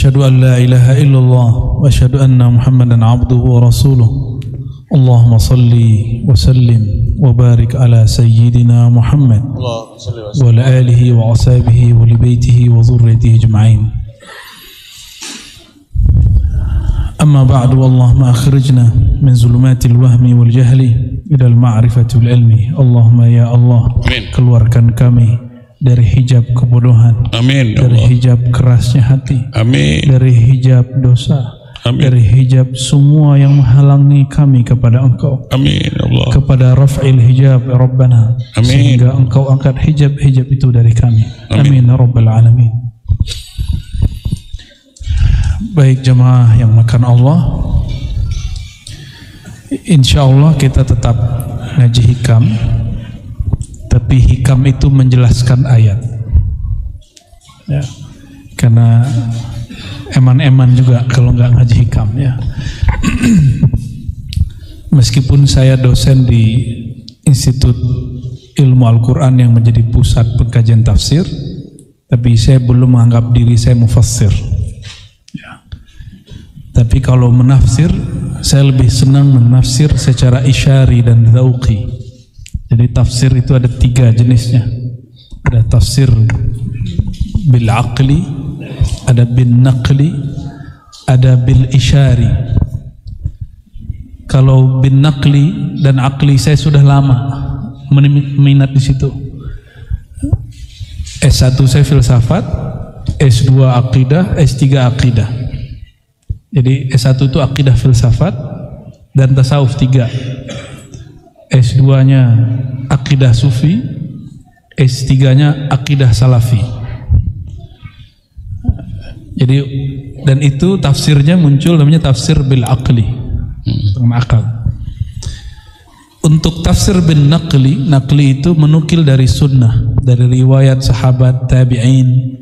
أشهد أن لا إله إلا الله وأشهد أن محمدا عبده ورسوله اللهم صل وسلم وبارك على سيدنا محمد وعلى آله وأصحابه ولبيته وذريته أجمعين أما بعد اللهم أخرجنا من ظلمات الوهم والجهل إلى المعرفة والعلم اللهم يا الله keluarkan kami dari hijab kebodohan, amin, dari hijab kerasnya hati, amin, dari hijab dosa, amin, dari hijab semua yang menghalangi kami kepada Engkau, amin, Allah, kepada raf'il hijab ya Rabbana, amin, sehingga Engkau angkat hijab-hijab itu dari kami, amin, ya Rabbal Alamin. Baik jemaah yang makan Allah, insya Allah kita tetap ngaji hikam. Tapi hikam itu menjelaskan ayat ya, karena eman-eman juga kalau nggak ngaji hikam ya. Meskipun saya dosen di Institut Ilmu Al-Quran yang menjadi pusat pengkajian tafsir, tapi saya belum menganggap diri saya mufassir ya. Tapi kalau menafsir, saya lebih senang menafsir secara isyari dan dzauqi. Jadi tafsir itu ada 3 jenisnya. Ada tafsir bil aqli, ada bin naqli, ada bil isyari. Kalau bin naqli dan aqli saya sudah lama minat di situ. S1 saya filsafat, S2 akidah, S3 akidah. Jadi S1 itu akidah filsafat dan tasawuf 3. S2-nya akidah sufi, S3-nya akidah salafi. Jadi dan itu tafsirnya muncul namanya tafsir bil aqli, dengan akal. Untuk tafsir bin naqli, naqli itu menukil dari sunnah, dari riwayat sahabat, tabi'in,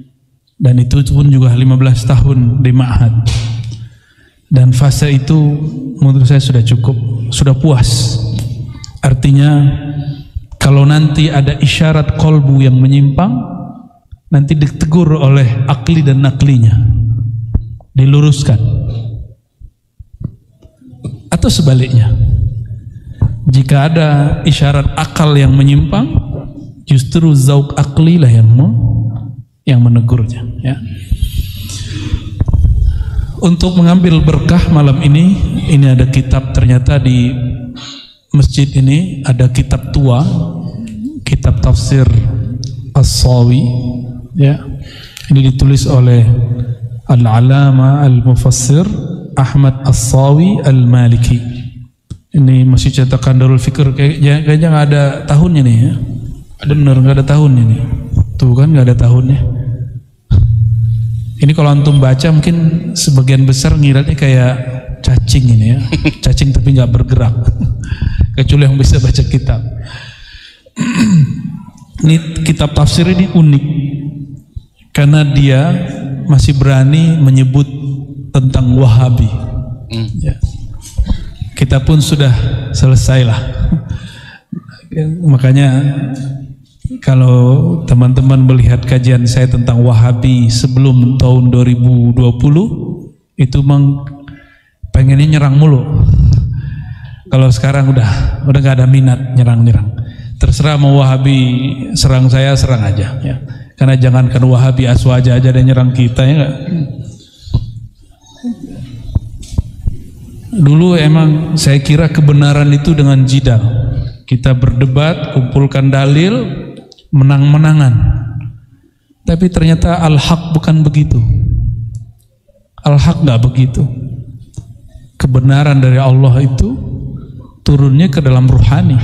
dan itu pun juga 15 tahun di ma'had. Dan fase itu menurut saya sudah cukup, sudah puas. Artinya kalau nanti ada isyarat kolbu yang menyimpang, nanti ditegur oleh akli dan naklinya, diluruskan. Atau sebaliknya, jika ada isyarat akal yang menyimpang, justru zauq akli lah yang menegurnya ya. Untuk mengambil berkah malam ini ada kitab, ternyata di masjid ini ada kitab tua, kitab tafsir As-Sawi ya. Ini ditulis oleh Al-Alama Al-Mufassir Ahmad As-Sawi Al-Maliki. Ini masih cetakan Darul Fikr, kayaknya nggak ada tahunnya nih ya. Ada benar nggak ada tahunnya nih. Tuh kan nggak ada tahunnya. Ini kalau antum baca mungkin sebagian besar ngiranya kayak cacing ini ya. Cacing tapi nggak bergerak. Kecuali yang bisa baca kitab. Ini kitab tafsir ini unik karena dia masih berani menyebut tentang Wahabi. Ya. Kita pun sudah selesai lah. Makanya kalau teman-teman melihat kajian saya tentang Wahabi sebelum tahun 2020, itu memang pengennya nyerang mulu. Kalau sekarang udah gak ada minat nyerang-nyerang. Terserah mau Wahabi serang saya, serang aja ya. Karena jangankan Wahabi Aswaja aja dan nyerang kita ya gak? Dulu emang saya kira kebenaran itu dengan jidal. Kita berdebat, kumpulkan dalil, menang-menangan. Tapi ternyata al-haq bukan begitu. Al-haq gak begitu. Kebenaran dari Allah itu turunnya ke dalam ruhani.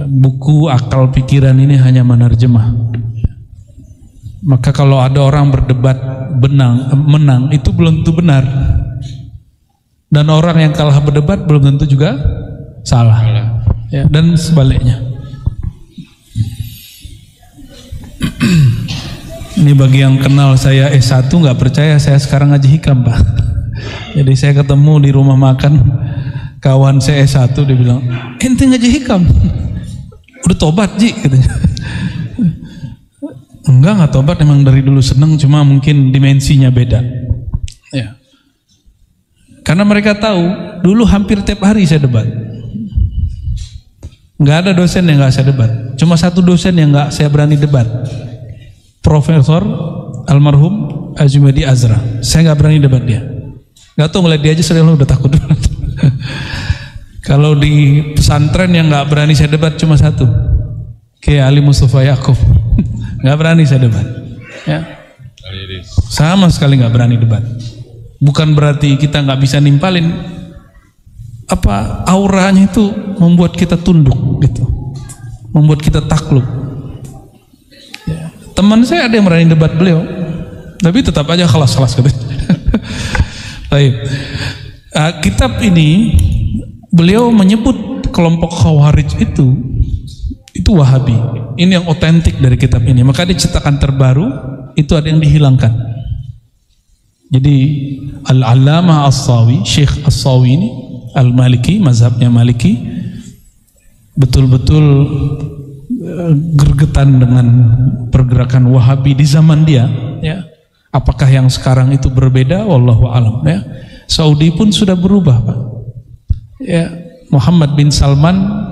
Buku akal pikiran ini hanya menerjemah. Maka kalau ada orang berdebat menang itu belum tentu benar. Dan orang yang kalah berdebat belum tentu juga salah. Ya, dan sebaliknya. Ini bagi yang kenal saya S1 nggak percaya saya sekarang ngaji hikam Pak. Jadi saya ketemu di rumah makan kawan saya S1, dia bilang, ente ngaji hikam? Udah tobat Ji katanya. Enggak tobat, memang dari dulu seneng, cuma mungkin dimensinya beda. Ya. Karena mereka tahu, dulu hampir tiap hari saya debat. Nggak ada dosen yang nggak saya debat. Cuma satu dosen yang nggak saya berani debat. Profesor almarhum Azumadi Azra. Saya nggak berani debat dia. Nggak tahu, ngeliat dia aja sering udah takut. Kalau di pesantren yang nggak berani saya debat cuma satu, kayak Ali Mustafa Yaakob. Nggak berani saya debat. Ya. Sama sekali nggak berani debat. Bukan berarti kita nggak bisa nimpalin. Apa auranya itu membuat kita tunduk gitu, membuat kita takluk. Ya. Teman saya ada yang berani debat beliau, tapi tetap aja kelas gitu. Baik. Kitab ini beliau menyebut kelompok Khawarij itu Wahabi. Ini yang otentik dari kitab ini. Maka di cetakan terbaru itu ada yang dihilangkan. Jadi Al-Allamah As-Sawi, Syekh As-Sawi ini Al-Maliki, mazhabnya Maliki, betul-betul gergetan dengan pergerakan Wahabi di zaman dia. Ya. Apakah yang sekarang itu berbeda? Wallahu alam. Ya. Saudi pun sudah berubah, Pak. Ya, Muhammad bin Salman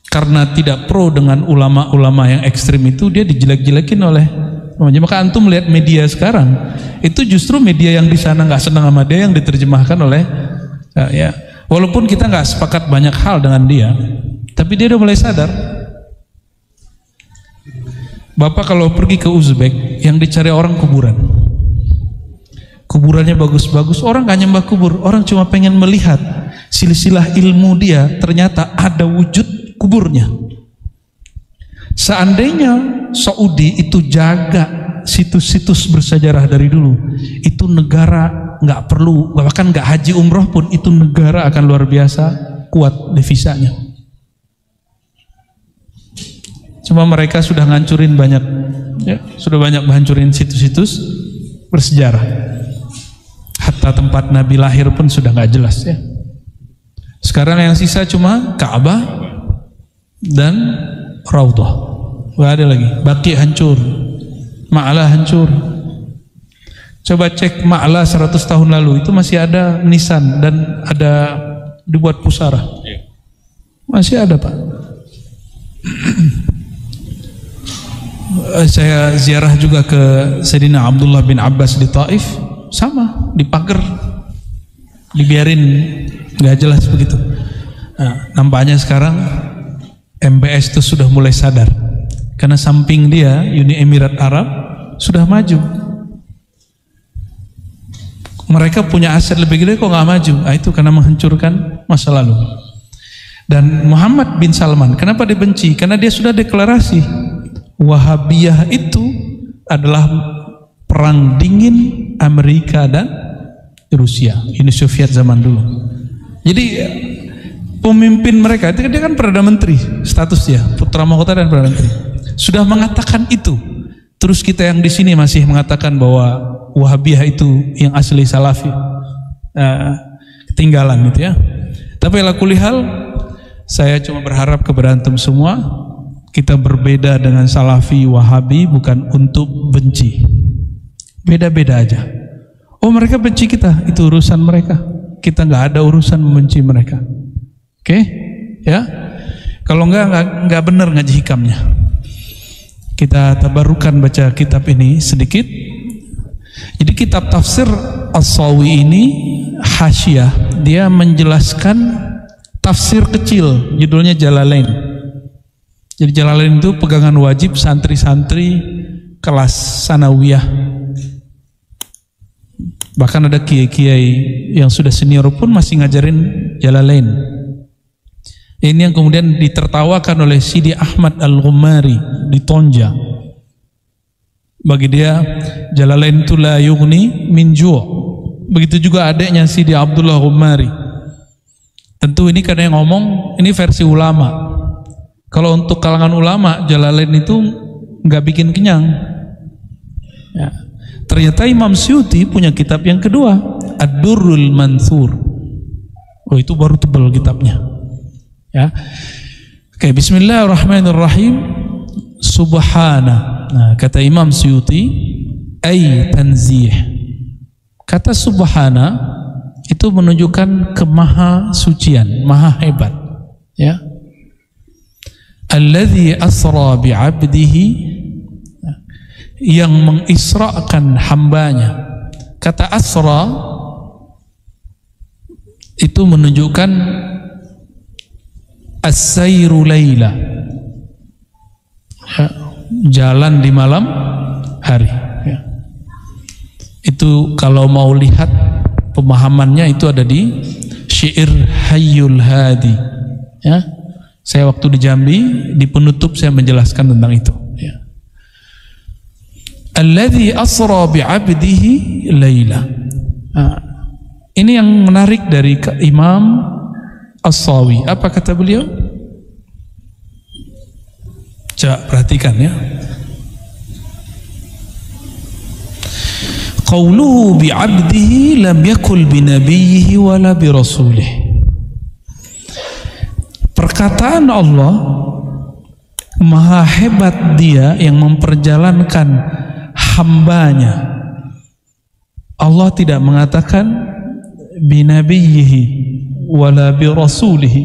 karena tidak pro dengan ulama-ulama yang ekstrim itu, dia dijelek-jelekin oleh. Maka antum melihat media sekarang itu justru media yang di sana nggak senang sama dia yang diterjemahkan oleh ya. Walaupun kita nggak sepakat banyak hal dengan dia, tapi dia udah mulai sadar. Bapak kalau pergi ke Uzbek, yang dicari orang kuburan. Kuburannya bagus-bagus, orang nggak nyembah kubur, orang cuma pengen melihat silsilah ilmu dia, ternyata ada wujud kuburnya. Seandainya Saudi itu jaga situs-situs bersejarah dari dulu, itu negara nggak perlu, bahkan nggak haji umroh pun, itu negara akan luar biasa kuat devisanya. Cuma mereka sudah ngancurin banyak, ya, sudah banyak menghancurin situs-situs bersejarah. Hatta tempat Nabi lahir pun sudah nggak jelas ya. Sekarang yang sisa cuma Ka'bah dan Raudhah. Nggak ada lagi. Baqi hancur, Ma'la hancur. Coba cek Ma'la 100 tahun lalu itu masih ada nisan dan ada dibuat pusara. Masih ada, Pak. Saya ziarah juga ke Sayyidina Abdullah bin Abbas di Taif, sama, dipagar, dibiarin nggak jelas begitu. Nah, nampaknya sekarang MBS itu sudah mulai sadar, karena samping dia Uni Emirat Arab sudah maju. Mereka punya aset lebih gede kok nggak maju. Nah, itu karena menghancurkan masa lalu. Dan Muhammad bin Salman kenapa dibenci? Karena dia sudah deklarasi Wahabiyah itu adalah perang dingin Amerika dan Rusia, Uni Soviet zaman dulu. Jadi pemimpin mereka itu dia kan Perdana Menteri statusnya, putra mahkota dan Perdana Menteri, sudah mengatakan itu. Terus kita yang di sini masih mengatakan bahwa Wahabiyah itu yang asli Salafi, ketinggalan gitu ya. Tapi ala kulli hal, saya cuma berharap kepada antum semua, kita berbeda dengan Salafi Wahabi bukan untuk benci, beda-beda aja. Oh mereka benci kita, itu urusan mereka. Kita nggak ada urusan membenci mereka. Oke, ya. Kalau nggak benar ngaji hikamnya. Kita tabarukan baca kitab ini sedikit. Jadi kitab tafsir As-Sawi ini hasyiah, dia menjelaskan tafsir kecil, judulnya Jalalain. Jadi Jalalain itu pegangan wajib santri-santri kelas sanawiyah. Bahkan ada kiai-kiai yang sudah senior pun masih ngajarin Jalalain. Ini yang kemudian ditertawakan oleh Sidi Ahmad Al-Ghumari di Tonja. Bagi dia Jalalain itu la yughni min ju'. Begitu juga adiknya Sidi Abdullah Ghumari. Tentu ini karena yang ngomong ini versi ulama. Kalau untuk kalangan ulama, Jalalain itu nggak bikin kenyang. Ya. Ternyata Imam Suyuti punya kitab yang kedua, Ad-Durrul Mansur. Oh itu baru tebal kitabnya. Ya. Oke, Bismillahirrahmanirrahim. Subhana Nah, kata Imam Suyuti, ay tanzih. Kata subhana itu menunjukkan kemaha sucian, maha hebat, ya. Alladzi asra bi'abdihi, yang mengisrakan hambanya. Kata asra itu menunjukkan as-sayru laila, jalan di malam hari, ya. Itu kalau mau lihat pemahamannya itu ada di Syair Hayyul Hadi, ya. Saya waktu di Jambi di penutup saya menjelaskan tentang itu, ya. Alladzi asra bi'abdihi laila. Nah, ini yang menarik dari Imam As-Sawi. Apa kata beliau? Coba perhatikan, ya. Qauluhu bi'abdihi lam yakul binabiyhi wala birasulih. Perkataan Allah, maha hebat Dia yang memperjalankan hambanya. Allah tidak mengatakan binabiyhi wala birasulihi,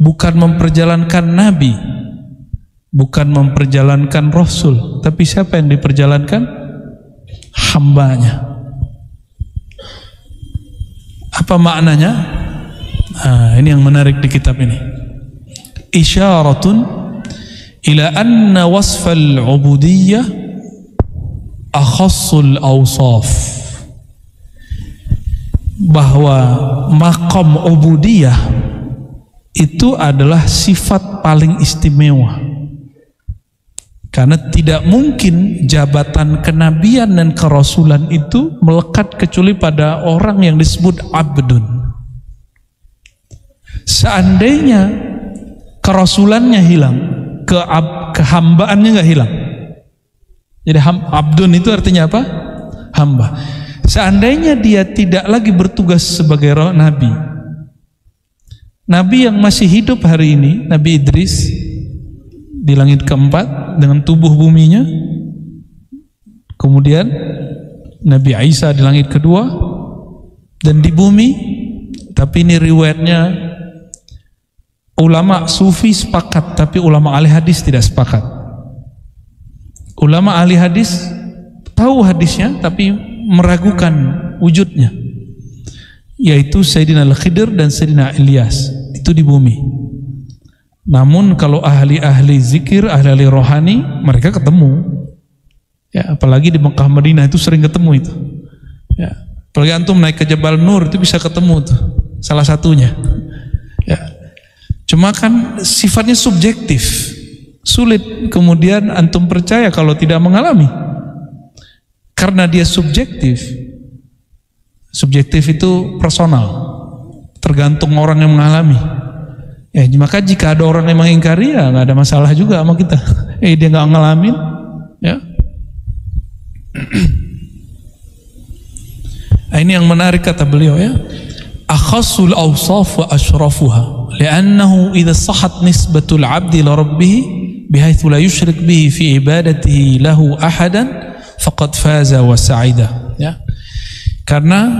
bukan memperjalankan nabi, bukan memperjalankan rasul, tapi siapa yang diperjalankan? Hambanya. Apa maknanya? Nah, ini yang menarik di kitab ini. Isyaratun ila anna wasfal ubudiyyah akhassul awsaf, bahwa maqam ubudiyah itu adalah sifat paling istimewa, karena tidak mungkin jabatan kenabian dan kerasulan itu melekat kecuali pada orang yang disebut abdun. Seandainya kerasulannya hilang, kehambaannya nggak hilang. Jadi abdun itu artinya apa? Hamba. Seandainya dia tidak lagi bertugas sebagai nabi, nabi yang masih hidup hari ini, Nabi Idris di langit keempat dengan tubuh buminya, kemudian Nabi Isa di langit kedua dan di bumi. Tapi ini riwayatnya ulama sufi sepakat, tapi ulama ahli hadis tidak sepakat. Ulama ahli hadis tahu hadisnya tapi meragukan wujudnya, yaitu Sayyidina Al-Khidir dan Sayyidina Ilyas, itu di bumi. Namun kalau ahli-ahli zikir, ahli-ahli rohani, mereka ketemu, ya. Apalagi di Mekah Madinah itu sering ketemu itu, ya. Apalagi antum naik ke Jabal Nur itu bisa ketemu tuh, salah satunya, ya. Cuma kan sifatnya subjektif, sulit kemudian antum percaya kalau tidak mengalami, karena dia subjektif. Subjektif itu personal, tergantung orang yang mengalami. Ya, maka jika ada orang yang mengingkari, ya nggak ada masalah juga sama kita. Dia nggak ngalamin, ya. Nah, ini yang menarik kata beliau, ya. Akhassul awsaf wa ashrafuha, li'annahu idza sahhat nisbatul 'abdi li rabbih bihaitsu la yusyrik bihi fi ibadatihi lahu ahadan faqad faza wa sa'ida, ya. Karena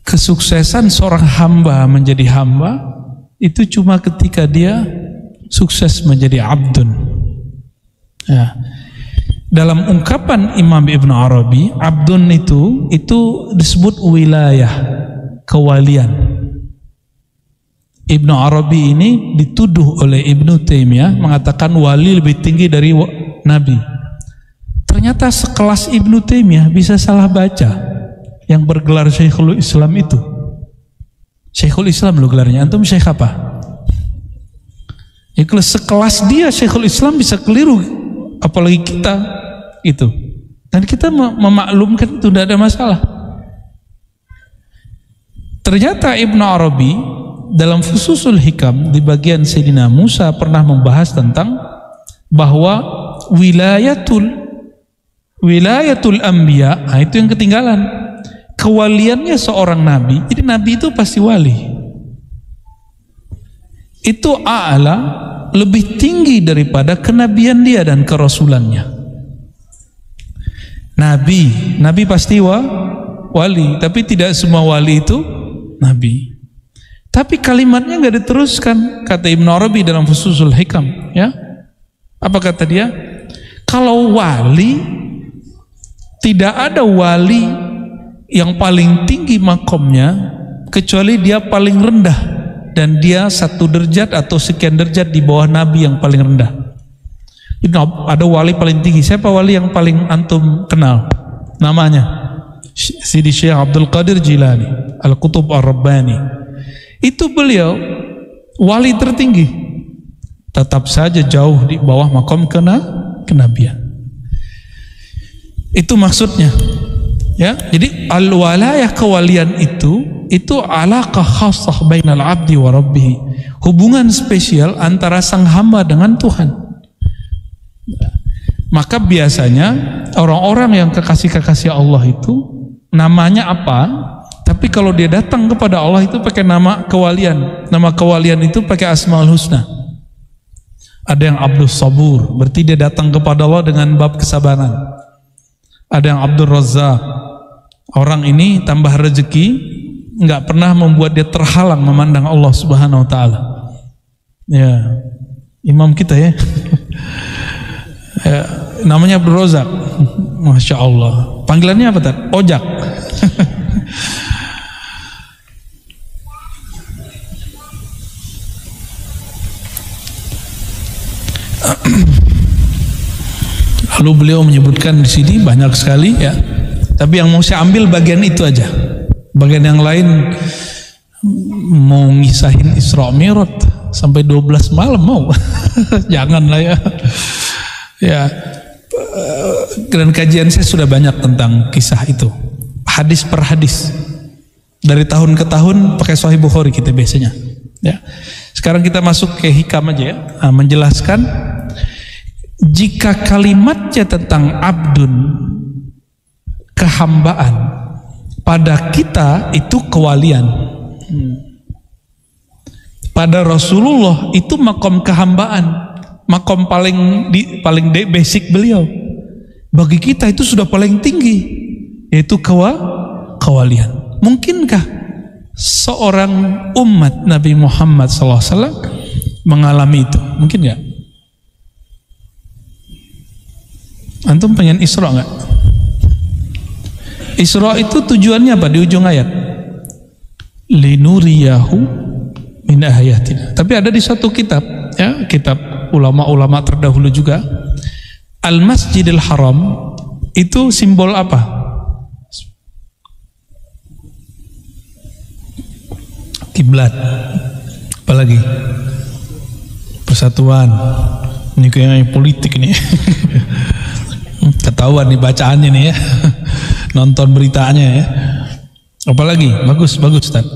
kesuksesan seorang hamba menjadi hamba itu cuma ketika dia sukses menjadi abdun, ya. Dalam ungkapan Imam Ibn Arabi, abdun itu disebut wilayah, kewalian. Ibn Arabi ini dituduh oleh Ibn Taimiyah mengatakan wali lebih tinggi dari nabi. Ternyata sekelas Ibn Taimiyah bisa salah baca yang bergelar Syekhul Islam itu. Syekhul Islam lo gelarnya, antum syekh apa? Ya, kalau sekelas dia Syekhul Islam bisa keliru, apalagi kita itu. Dan kita memaklumkan itu, tidak ada masalah. Ternyata Ibn Arabi dalam Fususul Hikam di bagian Sayyidina Musa pernah membahas tentang bahwa wilayatul anbiya, nah itu yang ketinggalan. Kewaliannya seorang nabi, jadi nabi itu pasti wali. Itu a'la lebih tinggi daripada kenabian dia dan kerasulannya. Nabi pasti wali, tapi tidak semua wali itu nabi. Tapi kalimatnya nggak diteruskan, kata Ibnu Arabi dalam Fususul Hikam, ya. Apa kata dia? Kalau wali, tidak ada wali yang paling tinggi makomnya kecuali dia paling rendah, dan dia 1 derajat atau sekian derajat di bawah nabi yang paling rendah. Ada wali paling tinggi. Siapa wali yang paling antum kenal? Namanya Sidi Syekh Abdul Qadir Jilani Al-Qutub Ar-Rabbani. Itu beliau wali tertinggi, tetap saja jauh di bawah makom kenabian. Itu maksudnya, ya. Jadi al-walayah, kewalian itu alaqah khassah bainal abdi wa rabbih, hubungan spesial antara sang hamba dengan Tuhan. Maka biasanya orang-orang yang kekasih-kekasih Allah itu namanya apa, tapi kalau dia datang kepada Allah itu pakai nama kewalian. Nama kewalian itu pakai Asmaul Husna. Ada yang Abdul Sabur, berarti dia datang kepada Allah dengan bab kesabaran. Ada yang Abdul Razzaq, orang ini tambah rezeki, nggak pernah membuat dia terhalang memandang Allah Subhanahu Wa Taala. Ya, imam kita ya. Ya, namanya Abdul Razak. Masya Allah. Panggilannya apa tadi? Ojak. Lalu beliau menyebutkan di sini banyak sekali, ya. Tapi yang mau saya ambil bagian itu aja. Bagian yang lain mau ngisahin Isra Mi'raj sampai 12 malam mau. Janganlah ya. Ya, dan kajian saya sudah banyak tentang kisah itu, hadis per hadis, dari tahun ke tahun pakai Sahih Bukhari kita biasanya. Ya, sekarang kita masuk ke hikam aja ya, menjelaskan jika kalimatnya tentang abdun, kehambaan, pada kita itu kewalian, pada Rasulullah itu makom kehambaan. Makom paling basic beliau. Bagi kita itu sudah paling tinggi, yaitu kewalian. Mungkinkah seorang umat Nabi Muhammad SAW mengalami itu? Mungkin nggak? Antum pengen Isra nggak? Isra itu tujuannya apa di ujung ayat? Linuriyahu min ayatina. Tapi ada di satu kitab, ya, kitab ulama-ulama terdahulu juga, Al-Masjidil Haram itu simbol apa? Kiblat. Apalagi? Persatuan. Ini kayak politik nih. Ketahuan nih bacaannya nih ya. Nonton beritanya ya. Apalagi? Bagus Ustaz.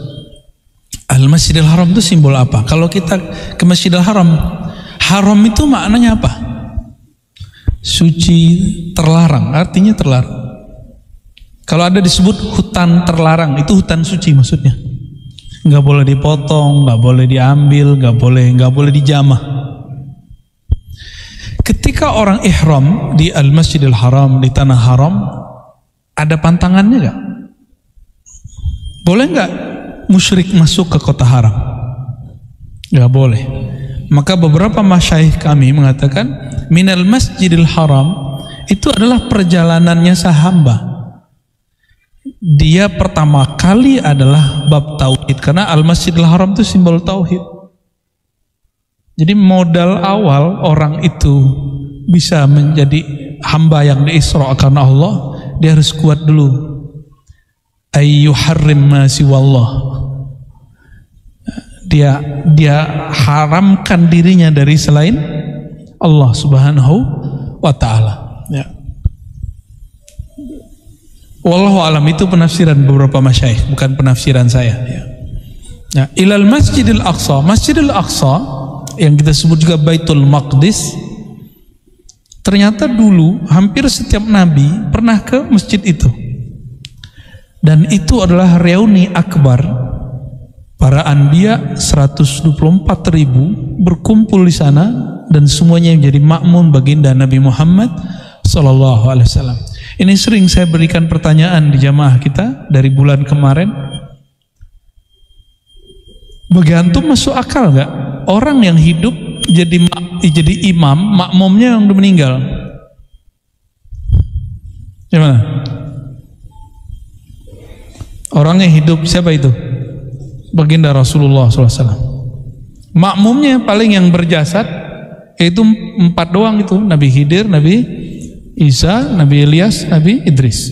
Al-Masjidil Haram itu simbol apa? Kalau kita ke Masjidil Haram, haram itu maknanya apa? Suci, terlarang, artinya terlarang. Kalau ada disebut hutan terlarang, itu hutan suci maksudnya. Nggak boleh dipotong, nggak boleh diambil, nggak boleh dijamah. Ketika orang ihram di Al-Masjidil Haram, di tanah haram, ada pantangannya nggak? Boleh nggak musyrik masuk ke kota haram? Nggak boleh. Maka beberapa masyayikh kami mengatakan minal masjidil haram itu adalah perjalanannya sahamba. Dia pertama kali adalah bab tauhid, karena al-masjidil haram itu simbol tauhid. Jadi modal awal orang itu bisa menjadi hamba yang diisra karena Allah, dia harus kuat dulu. Ayyuharrim ma siwallah. Dia haramkan dirinya dari selain Allah Subhanahu wa Ta'ala, ya. Wallahu alam, itu penafsiran beberapa masyayikh, bukan penafsiran saya, ya. Ya, ilal Masjidil Aqsa. Masjidil Aqsa yang kita sebut juga Baitul Maqdis, ternyata dulu hampir setiap nabi pernah ke masjid itu, dan itu adalah reuni akbar Para anbiya 124.000 berkumpul di sana dan semuanya menjadi makmum baginda Nabi Muhammad sallallahu alaihi wasallam. Ini sering saya berikan pertanyaan di jamaah kita dari bulan kemarin. Bagi antum masuk akal nggak orang yang hidup jadi imam, makmumnya yang udah meninggal? Gimana? Orang yang hidup siapa itu? Baginda Rasulullah SAW. Makmumnya paling yang berjasad itu 4 doang itu, Nabi Khidir, Nabi Isa, Nabi Ilyas, Nabi Idris.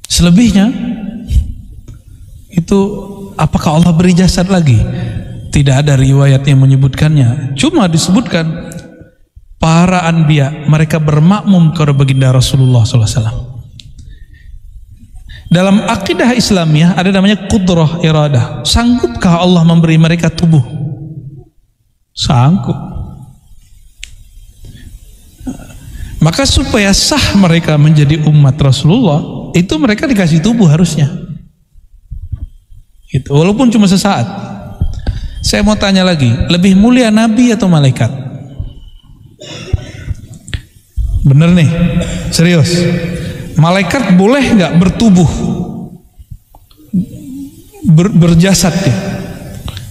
Selebihnya itu apakah Allah beri jasad lagi? Tidak ada riwayat yang menyebutkannya. Cuma disebutkan para anbiya mereka bermakmum kepada baginda Rasulullah SAW. Dalam akidah Islamiyah ada namanya qudrah iradah. Sanggupkah Allah memberi mereka tubuh? Sanggup. Maka supaya sah mereka menjadi umat Rasulullah, itu mereka dikasih tubuh harusnya. Itu walaupun cuma sesaat. Saya mau tanya lagi, lebih mulia nabi atau malaikat? Bener nih, serius. Malaikat boleh nggak bertubuh, berjasad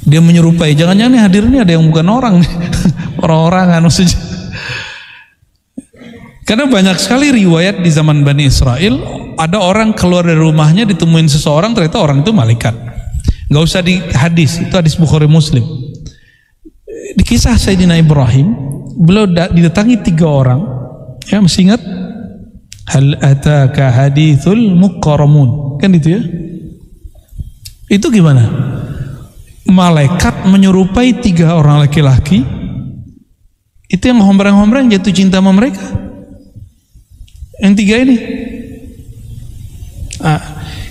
dia menyerupai? Jangan-jangan nih hadir nih ada yang bukan orang nih, orang-orangan maksudnya. Karena banyak sekali riwayat di zaman Bani Israel, ada orang keluar dari rumahnya ditemuin seseorang, ternyata orang itu malaikat. Nggak usah di hadis, itu hadis Bukhari Muslim. Di kisah Sayyidina Ibrahim, beliau didatangi 3 orang, ya masih ingat? Hal ataka hadithul muqarramun, kan itu ya? Itu gimana? Malaikat menyerupai 3 orang laki-laki, itu yang hombrang-hombrang jatuh cinta sama mereka. Yang 3 ini,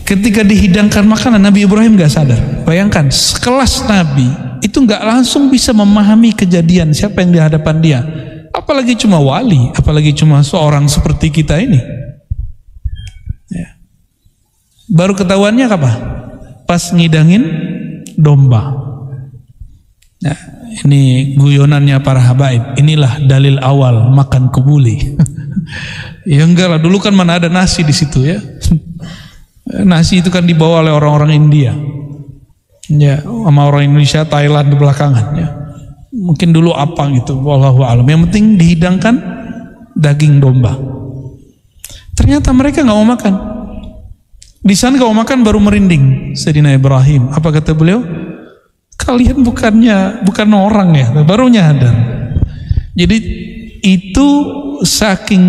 ketika dihidangkan makanan, Nabi Ibrahim gak sadar. Bayangkan, sekelas Nabi itu gak langsung bisa memahami kejadian siapa yang di hadapan dia. Apalagi cuma wali, apalagi cuma seorang seperti kita ini. Ya. Baru ketahuannya apa? Pas ngidangin domba. Nah, ini guyonannya para habaib. Inilah dalil awal makan kebuli. Ya enggak lah, dulu kan mana ada nasi di situ ya. Nasi itu kan dibawa oleh orang-orang India. Ya, sama orang Indonesia, Thailand di belakangan ya. Mungkin dulu apa gitu, wallahu a'lam. Yang penting dihidangkan daging domba. Ternyata mereka nggak mau makan. Di sana kalau makan baru merinding Sayyidina Ibrahim. Apa kata beliau? Kalian bukan orang ya, baru nyadar. Jadi itu saking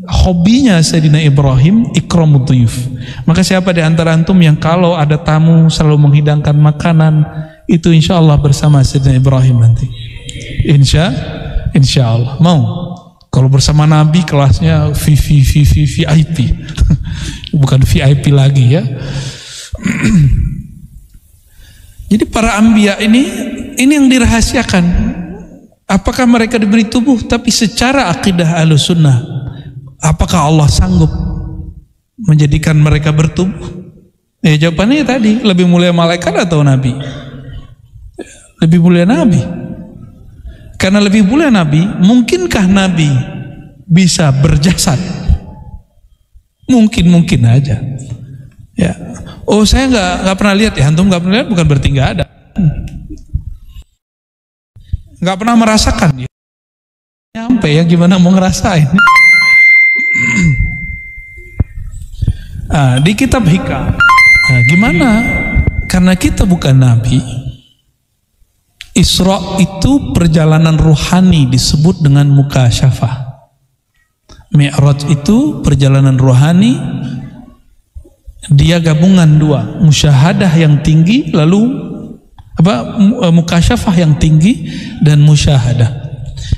hobinya Sayyidina Ibrahim ikramud dhuyuf. Maka siapa di antara antum yang kalau ada tamu selalu menghidangkan makanan, itu insya Allah bersama Sayyidina Ibrahim nanti. Insya Allah. Mau? Kalau bersama Nabi kelasnya VIP. Bukan VIP lagi ya. Jadi para anbiya ini yang dirahasiakan. Apakah mereka diberi tubuh? Tapi secara akidah Ahlussunnah, apakah Allah sanggup menjadikan mereka bertubuh? Jawabannya tadi, lebih mulia malaikat atau Nabi? Lebih mulia Nabi. Karena lebih mulia Nabi, mungkinkah Nabi bisa berjasad? Mungkin aja. Ya. Oh, saya nggak pernah lihat ya. Antum nggak pernah lihat bukan berarti nggak ada. Nggak pernah merasakan. Ya. Nyampe ya, gimana mau ngerasain? Di kitab Hikam. Gimana? Karena kita bukan Nabi. Isra itu perjalanan ruhani disebut dengan mukasyafah. Mi'raj itu perjalanan ruhani, dia gabungan 2, musyahadah yang tinggi, lalu mukasyafah yang tinggi dan musyahadah.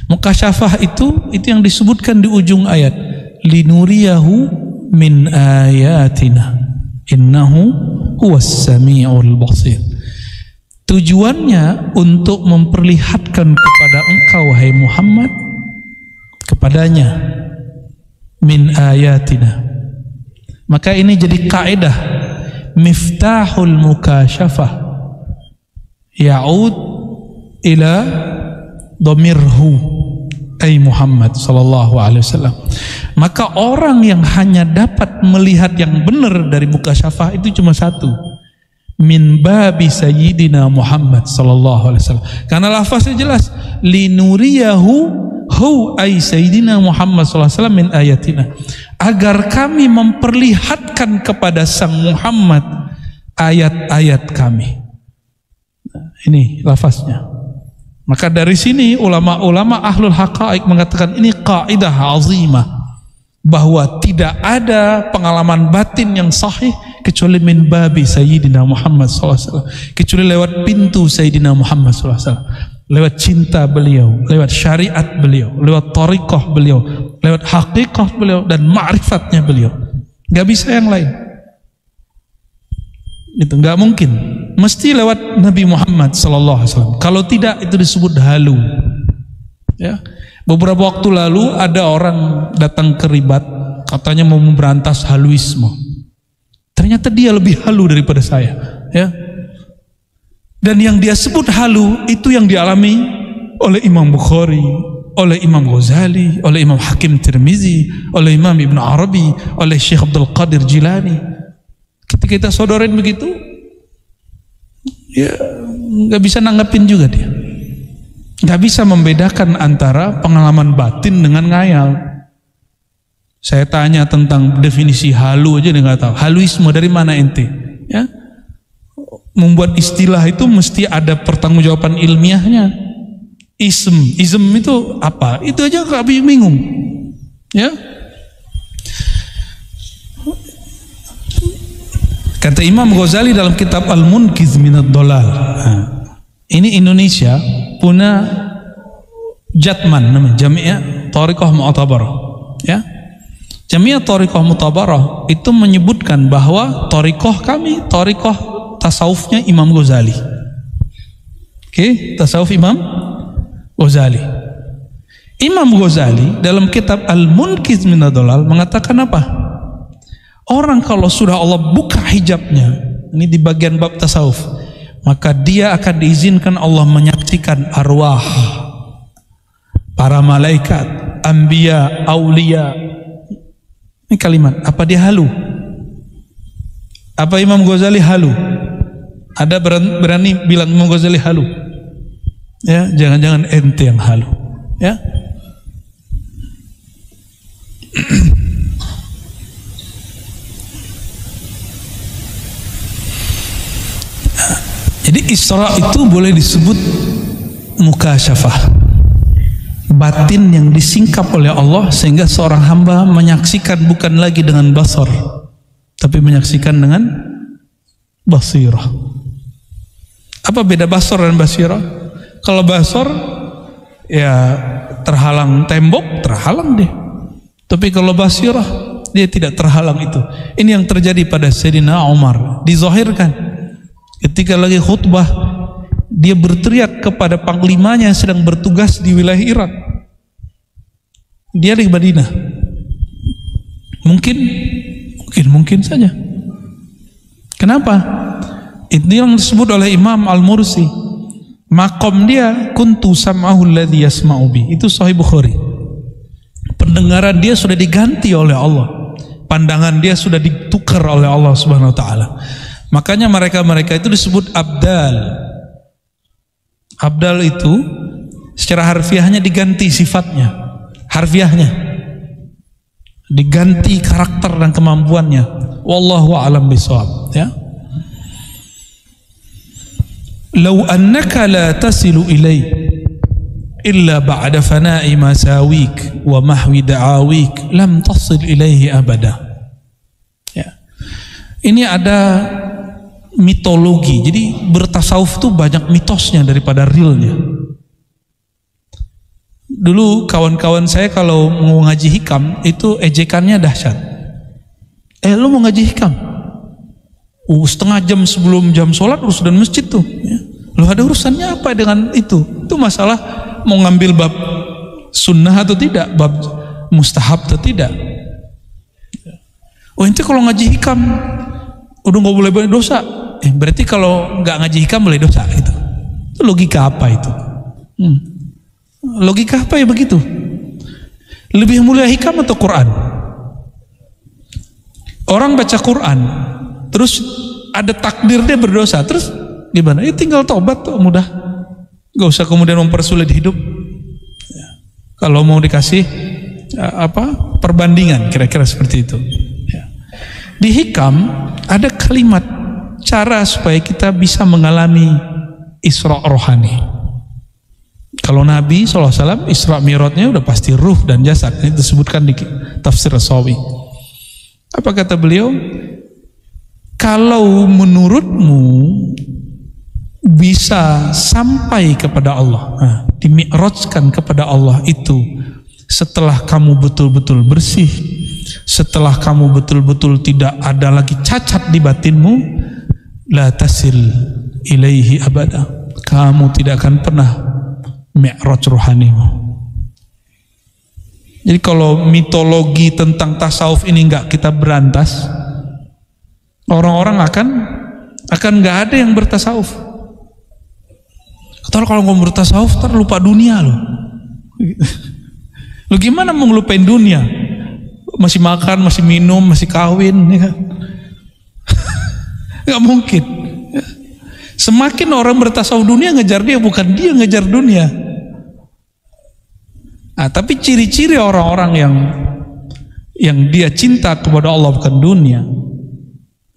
Mukasyafah itu yang disebutkan di ujung ayat, linuriyahu min ayatina innahu huwas sami'ul basir. Tujuannya untuk memperlihatkan kepada engkau wahai Muhammad, kepadanya, min ayatina. Maka ini jadi kaidah, miftahul mukasyafah ya'ud ila dhamirhu ay Muhammad sallallahu alaihi wasallam. Maka orang yang hanya dapat melihat yang benar dari mukasyafah itu cuma satu, min babi sayyidina Muhammad sallallahu alaihi wasallam. Karena lafaznya jelas, linuriyahu hu ay sayyidina Muhammad sallallahu alaihi wasallam min ayatina, agar kami memperlihatkan kepada sang Muhammad ayat-ayat kami. Nah, ini lafaznya. Maka dari sini ulama-ulama ahlul haqaiq mengatakan ini kaidah azimah, bahwa tidak ada pengalaman batin yang sahih kecuali min babi sayyidina Muhammad SAW, kecuali lewat pintu sayyidina Muhammad SAW, lewat cinta beliau, lewat syariat beliau, lewat thariqah beliau, lewat haqiqah beliau dan ma'rifatnya beliau. Gak bisa yang lain. Itu nggak mungkin, mesti lewat Nabi Muhammad SAW. Kalau tidak itu disebut halu. Ya, beberapa waktu lalu ada orang datang ke Ribat, katanya mau memberantas haluisme. Ternyata dia lebih halu daripada saya. Ya, dan yang dia sebut halu itu yang dialami oleh Imam Bukhari, oleh Imam Ghazali, oleh Imam Hakim Tirmizi, oleh Imam Ibn Arabi, oleh Syekh Abdul Qadir Jilani. Ketika kita sodorin begitu, ya nggak bisa nanggepin juga dia, nggak bisa membedakan antara pengalaman batin dengan ngayal. Saya tanya tentang definisi halu aja dia nggak tahu. Haluisme dari mana ente? Ya, membuat istilah itu mesti ada pertanggungjawaban ilmiahnya. Ism itu apa? Itu aja nggak bingung. Ya. Kata Imam Ghazali dalam kitab Al-Munqiz Minad Dhalal. Ini Indonesia punya Jatman namanya, Jami'ah Thariqah Mu'tabarah. Ya. Jami'ah Thariqah Mu'tabarah itu menyebutkan bahwa thariqah kami, thariqah tasawufnya Imam Ghazali. Oke, tasawuf Imam Ghazali. Imam Ghazali dalam kitab Al-Munqiz Minad Dhalal mengatakan apa? Orang kalau sudah Allah buka hijabnya, ini di bagian bab tasawuf, maka dia akan diizinkan Allah menyaksikan arwah, para malaikat, anbiya, aulia. Ini kalimat, apa dia halu? Apa Imam Ghazali halu? Ada berani bilang Imam Ghazali halu? Ya, jangan-jangan ente yang halu. Ya. Jadi Isra itu boleh disebut mukasyafah, batin yang disingkap oleh Allah sehingga seorang hamba menyaksikan bukan lagi dengan basar, tapi menyaksikan dengan basirah. Apa beda basar dan basirah? Kalau basar ya terhalang tembok, terhalang deh. Tapi kalau basirah dia tidak terhalang itu. Ini yang terjadi pada Sayyidina Umar, dizahirkan. Ketika lagi khutbah, dia berteriak kepada panglimanya yang sedang bertugas di wilayah Irak. Dia di Madinah. Mungkin saja. Kenapa? Itu yang disebut oleh Imam Al-Mursi. Maqam dia kuntu sam'ahu alladhi yasma'u bi. Itu Sahih Bukhari. Pendengaran dia sudah diganti oleh Allah. Pandangan dia sudah ditukar oleh Allah Subhanahu wa taala. Makanya mereka itu disebut abdal. Abdal itu secara harfiahnya diganti sifatnya, harfiahnya diganti karakter dan kemampuannya. Wallahu a'lam bishawab. Ya. Law annaka la tasilu ilai illa ba'da fana'i masawik wa mahwi da'awik lam tasil ilaihi abada. Ya. Ini ada mitologi. Jadi bertasawuf itu banyak mitosnya daripada realnya. Dulu kawan-kawan saya kalau mau ngaji hikam itu ejekannya dahsyat. Lu mau ngaji hikam? Setengah jam sebelum jam sholat urusan masjid tuh. Ya. Lu ada urusannya apa dengan itu? Itu masalah mau ngambil bab sunnah atau tidak, bab mustahab atau tidak. Ente kalau ngaji hikam udah nggak boleh dosa. Berarti kalau nggak ngaji hikam boleh dosa gitu. Itu logika apa itu? Logika apa ya begitu? Lebih mulia hikam atau Quran? Orang baca Quran, terus ada takdir dia berdosa, terus gimana? Tinggal tobat tuh, mudah. Gak usah kemudian mempersulit hidup. Kalau mau dikasih perbandingan, kira-kira seperti itu. Di hikam ada kalimat cara supaya kita bisa mengalami Isra rohani. Kalau Nabi SAW Isra Mi'rajnya udah pasti ruh dan jasad. Ini disebutkan di tafsir As-Sawi. Apa kata beliau? Kalau menurutmu bisa sampai kepada Allah, dimi'rajkan kepada Allah itu setelah kamu betul-betul bersih, setelah kamu betul-betul tidak ada lagi cacat di batinmu, la tasil ilaihi abada, kamu tidak akan pernah mi'raj rohanimu. Jadi kalau mitologi tentang tasawuf ini enggak kita berantas, orang-orang akan nggak ada yang bertasawuf. Kalau ngomong bertasawuf ntar lupa dunia loh. Lu gimana mau ngelupain dunia? Masih makan, masih minum, masih kawin, ya kan? Nggak mungkin. Semakin orang bertasawuf dunia ngejar dia, bukan dia ngejar dunia. Tapi ciri-ciri orang-orang yang dia cinta kepada Allah bukan dunia,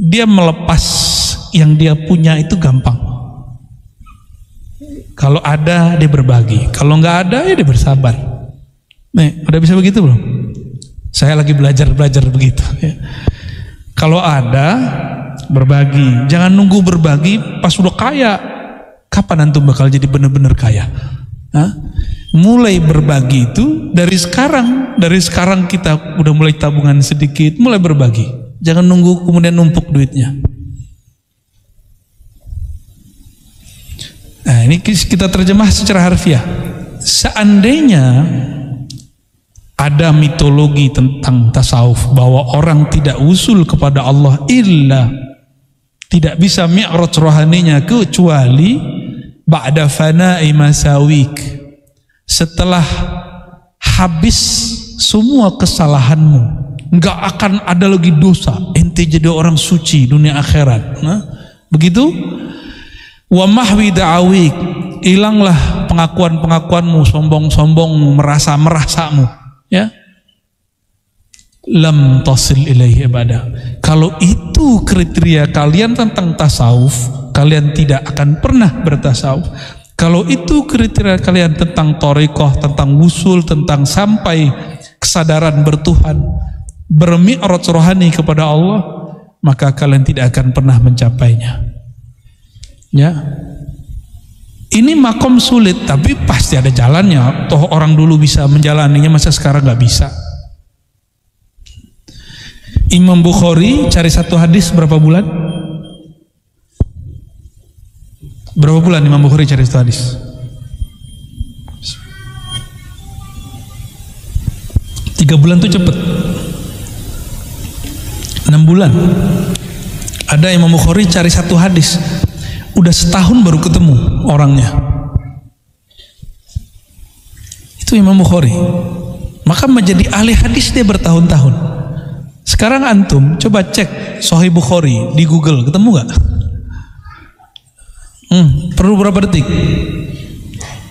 dia melepas yang dia punya itu gampang. Kalau ada dia berbagi, kalau nggak ada ya dia bersabar. Nih, udah bisa begitu belum? Saya lagi belajar begitu. Ya. Kalau ada berbagi, jangan nunggu berbagi pas udah kaya. Kapan antum bakal jadi benar-benar kaya? Mulai berbagi itu dari sekarang kita udah mulai tabungan sedikit, mulai berbagi. Jangan nunggu kemudian numpuk duitnya. Nah, ini kita terjemah secara harfiah. Seandainya ada mitologi tentang tasawuf bahwa orang tidak usul kepada Allah illa tidak bisa mi'raj rohaninya kecuali ba'da fana'i masawik, setelah habis semua kesalahanmu, nggak akan ada lagi dosa, ente jadi orang suci dunia akhirat. Begitu. Wa mahwi da'awik, hilanglah pengakuanmu, sombongmu, merasamu, ya. Lam tasil ilaihi abada. Kalau itu kriteria kalian tentang tasawuf, kalian tidak akan pernah bertasawuf. Kalau itu kriteria kalian tentang thariqah, tentang wusul, tentang sampai kesadaran bertuhan, bermi'raj rohani kepada Allah, maka kalian tidak akan pernah mencapainya. Ya, ini makom sulit, tapi pasti ada jalannya. Toh orang dulu bisa menjalaninya, masa sekarang nggak bisa? Imam Bukhari cari satu hadis berapa bulan? Berapa bulan Imam Bukhari cari satu hadis? 3 bulan tuh cepet. 6 bulan. Ada Imam Bukhari cari satu hadis, udah setahun baru ketemu orangnya. Itu Imam Bukhari. Maka menjadi ahli hadis dia bertahun-tahun. Sekarang antum coba cek Sahih Bukhari di Google, ketemu nggak? Perlu berapa detik?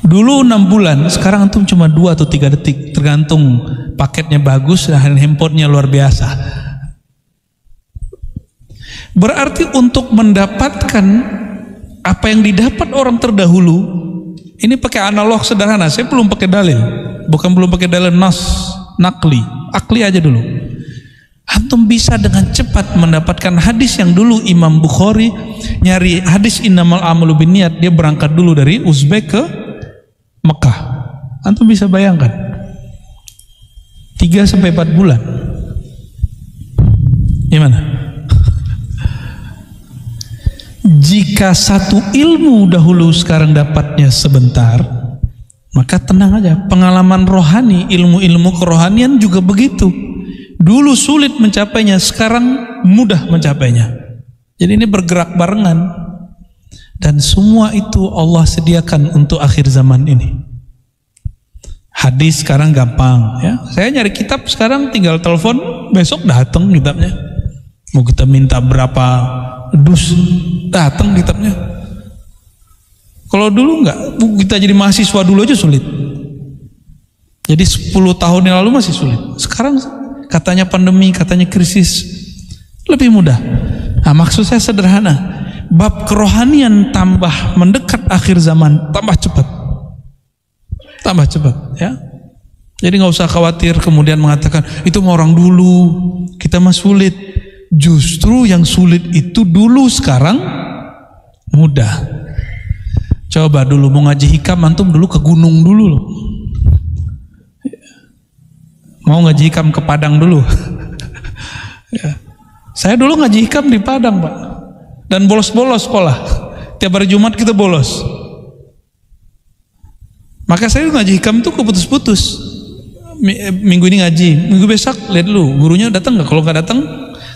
Dulu 6 bulan, sekarang antum cuma 2 atau 3 detik, tergantung paketnya bagus dan handphonenya luar biasa. Berarti untuk mendapatkan apa yang didapat orang terdahulu, ini pakai analog sederhana. Saya belum pakai dalil, belum pakai dalil nas, nakli, akli aja dulu. Antum bisa dengan cepat mendapatkan hadis yang dulu Imam Bukhari nyari hadis innamal a'malu binniyat, dia berangkat dulu dari Uzbek ke Mekah. Antum bisa bayangkan 3-4 bulan. Gimana? Jika satu ilmu dahulu sekarang dapatnya sebentar, maka tenang aja. Pengalaman rohani, ilmu-ilmu kerohanian juga begitu. Dulu sulit mencapainya, sekarang mudah mencapainya. Jadi ini bergerak barengan, dan semua itu Allah sediakan untuk akhir zaman ini. Hadis sekarang gampang ya. Saya nyari kitab sekarang tinggal telepon, besok datang kitabnya. Mau kita minta berapa dus, datang kitabnya. Kalau dulu enggak, kita jadi mahasiswa dulu aja sulit. Jadi 10 tahun yang lalu masih sulit. Sekarang katanya pandemi, katanya krisis, lebih mudah. Nah, maksud saya sederhana, bab kerohanian tambah mendekat akhir zaman, tambah cepat ya. Jadi nggak usah khawatir kemudian mengatakan itu mau orang dulu, kita mah sulit. Justru yang sulit itu dulu, sekarang mudah. Coba dulu mau ngaji hikam, antum dulu ke gunung dulu loh. Mau ngaji hikam ke Padang dulu. Ya. Saya dulu ngaji hikam di Padang, Pak. Dan bolos-bolos sekolah. Tiap hari Jumat kita bolos. Maka saya ngaji hikam tuh keputus-putus. Minggu ini ngaji, minggu besok lihat dulu gurunya datang nggak. Kalau nggak datang,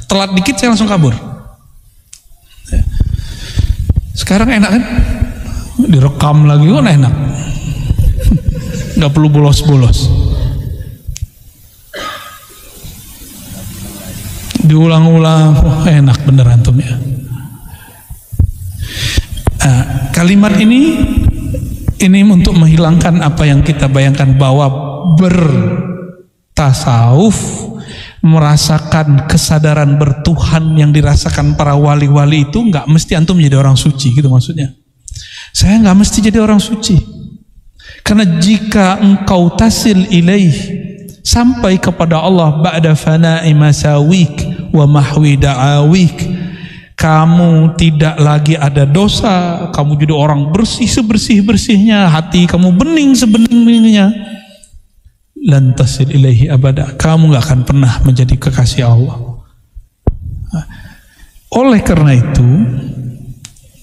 telat dikit saya langsung kabur. Sekarang enak kan? Direkam lagi, kok enak. Nggak perlu bolos-bolos. Diulang-ulang, enak bener antum ya. Kalimat ini untuk menghilangkan apa yang kita bayangkan, bahwa bertasawuf, merasakan kesadaran bertuhan yang dirasakan para wali-wali itu nggak mesti antum menjadi orang suci, gitu maksudnya. Saya nggak mesti jadi orang suci, karena jika engkau tasil ilaih, sampai kepada Allah, ba'da fana'i masawik wa mahwi da'awik, kamu tidak lagi ada dosa, kamu jadi orang bersih sebersih-bersihnya, hati kamu bening sebeningnya, lan tasil ilaihi abada, kamu gak akan pernah menjadi kekasih Allah. Oleh karena itu,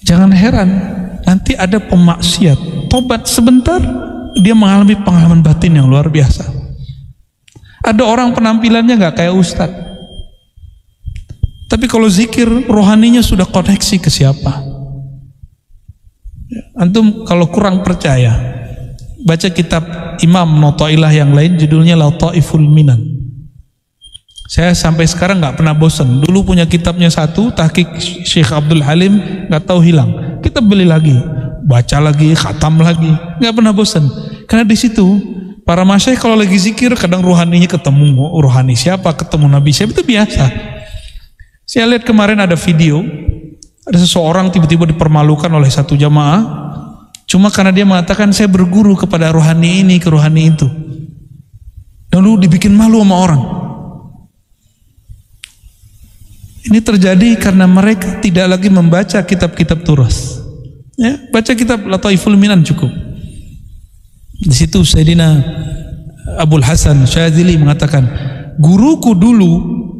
jangan heran nanti ada pemaksiat tobat sebentar, dia mengalami pengalaman batin yang luar biasa. Ada orang penampilannya gak kayak ustadz, tapi kalau zikir rohaninya sudah koneksi ke siapa. Antum kalau kurang percaya, baca kitab Imam Notoilah yang lain, judulnya Lataiful Minan. Saya sampai sekarang nggak pernah bosan. Dulu punya kitabnya satu, tahqiq Syekh Abdul Halim, nggak tahu hilang. Kita beli lagi, baca lagi, khatam lagi, nggak pernah bosan. Karena di situ para masyaikh kalau lagi zikir, kadang rohaninya ketemu rohani siapa, ketemu nabi siapa, itu biasa. Saya lihat kemarin ada video, ada seseorang tiba-tiba dipermalukan oleh satu jamaah, cuma karena dia mengatakan saya berguru kepada rohani ini, ke rohani itu. Lalu dibikin malu sama orang. Ini terjadi karena mereka tidak lagi membaca kitab-kitab turas. Ya, baca kitab Lataiful Minan cukup. Di situ Sayyidina Abul Hasan Syadzili mengatakan, guruku dulu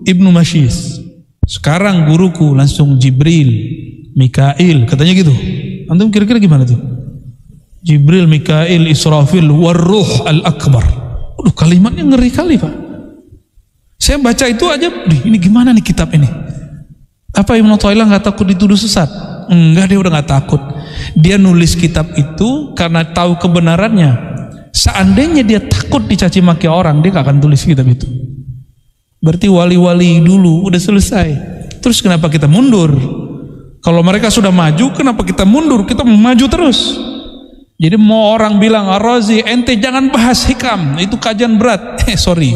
Ibnu Masyis, sekarang guruku langsung Jibril, Mikail, katanya gitu. Antum kira-kira gimana tuh? Jibril, Mikail, Israfil, Warruh Al-Akbar. Aduh, kalimatnya ngeri kali, Pak. Saya baca itu aja, ini gimana nih kitab ini? Apa Ibnu Thaillah nggak takut dituduh sesat? Enggak, dia udah nggak takut. Dia nulis kitab itu karena tahu kebenarannya. Seandainya dia takut dicaci maki orang, dia nggak akan tulis kitab itu. Berarti wali-wali dulu udah selesai. Terus kenapa kita mundur? Kalau mereka sudah maju, kenapa kita mundur? Kita mau maju terus. Jadi mau orang bilang, Ar-Razi, ente jangan bahas hikam, itu kajian berat. Sorry,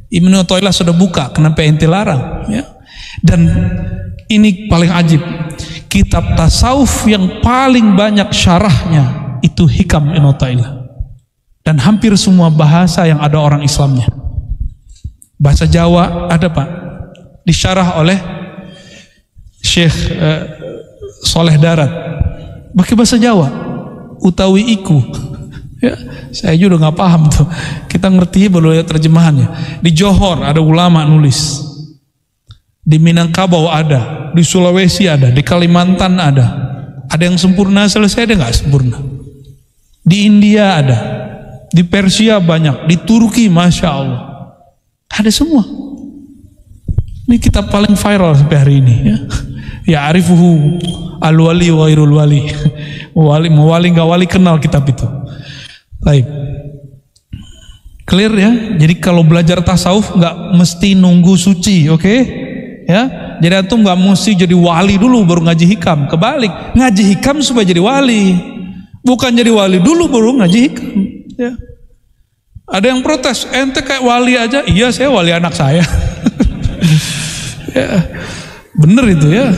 Ibnu Thaillah sudah buka, kenapa ente larang? Ya. Dan ini paling ajib, kitab tasawuf yang paling banyak syarahnya itu hikam Ibnu Thaillah. Dan hampir semua bahasa yang ada orang Islamnya. Bahasa Jawa ada, Pak, disyarah oleh Syekh Soleh Darat, pakai bahasa Jawa, utawi iku. Ya, saya juga nggak paham tuh. Kita ngerti baru lihat terjemahannya. Di Johor ada ulama nulis, di Minangkabau ada, di Sulawesi ada, di Kalimantan ada. Ada yang sempurna selesai, ada nggak sempurna. Di India ada, di Persia banyak, di Turki masya Allah. Ada semua. Ini kitab paling viral sampai hari ini ya. Ya arifuhu al-wali wa ghairul wali. Mau wali nggak wali kenal kitab itu. Baik. Clear ya? Jadi kalau belajar tasawuf nggak mesti nunggu suci, oke? Ya. Jadi antum nggak mesti jadi wali dulu baru ngaji hikam. Kebalik, ngaji hikam supaya jadi wali. Bukan jadi wali dulu baru ngaji hikam. Ya. Ada yang protes, ente kayak wali aja. Iya, saya wali anak saya. Ya. Bener itu ya.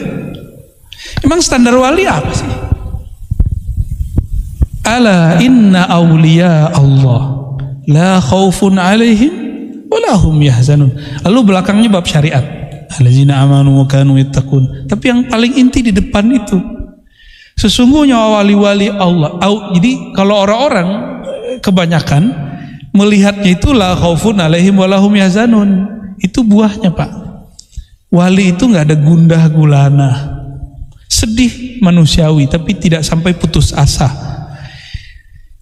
Emang standar wali apa sih? Ala inna awliya Allah la khaufun alaihim wa la hum yahzanun. Lalu belakangnya bab syariat. Allazina amanu wa kanu yattaqun. Tapi yang paling inti di depan itu, sesungguhnya wali-wali Allah. Jadi kalau orang-orang kebanyakan melihatnya itu la khaufun alaihim wa la hum yahzanun. Itu buahnya, Pak. Wali itu nggak ada gundah gulana, sedih manusiawi, tapi tidak sampai putus asa.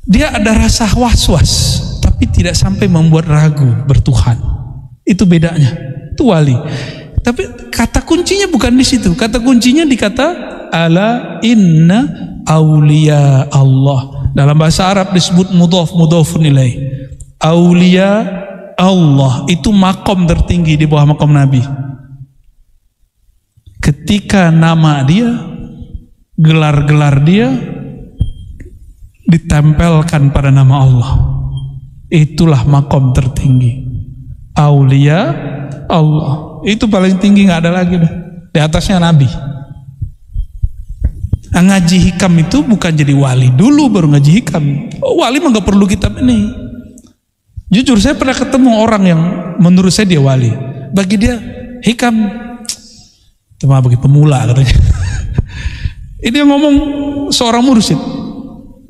Dia ada rasa was-was, tapi tidak sampai membuat ragu bertuhan. Itu bedanya. Itu wali. Tapi kata kuncinya bukan di situ. Kata kuncinya di kata ala inna auliya Allah. Dalam bahasa Arab disebut mudhafun ilaih. Auliya Allah itu makom tertinggi di bawah makom Nabi. Ketika nama dia, gelar-gelar dia ditempelkan pada nama Allah, itulah makom tertinggi. Aulia Allah itu paling tinggi, nggak ada lagi dah. Di atasnya Nabi. Ngaji hikam itu bukan jadi wali dulu baru ngaji hikam. Wali mah nggak perlu kitab ini. Jujur saya pernah ketemu orang yang menurut saya dia wali. Bagi dia hikam cuma bagi pemula katanya. Ini yang ngomong seorang mursyid.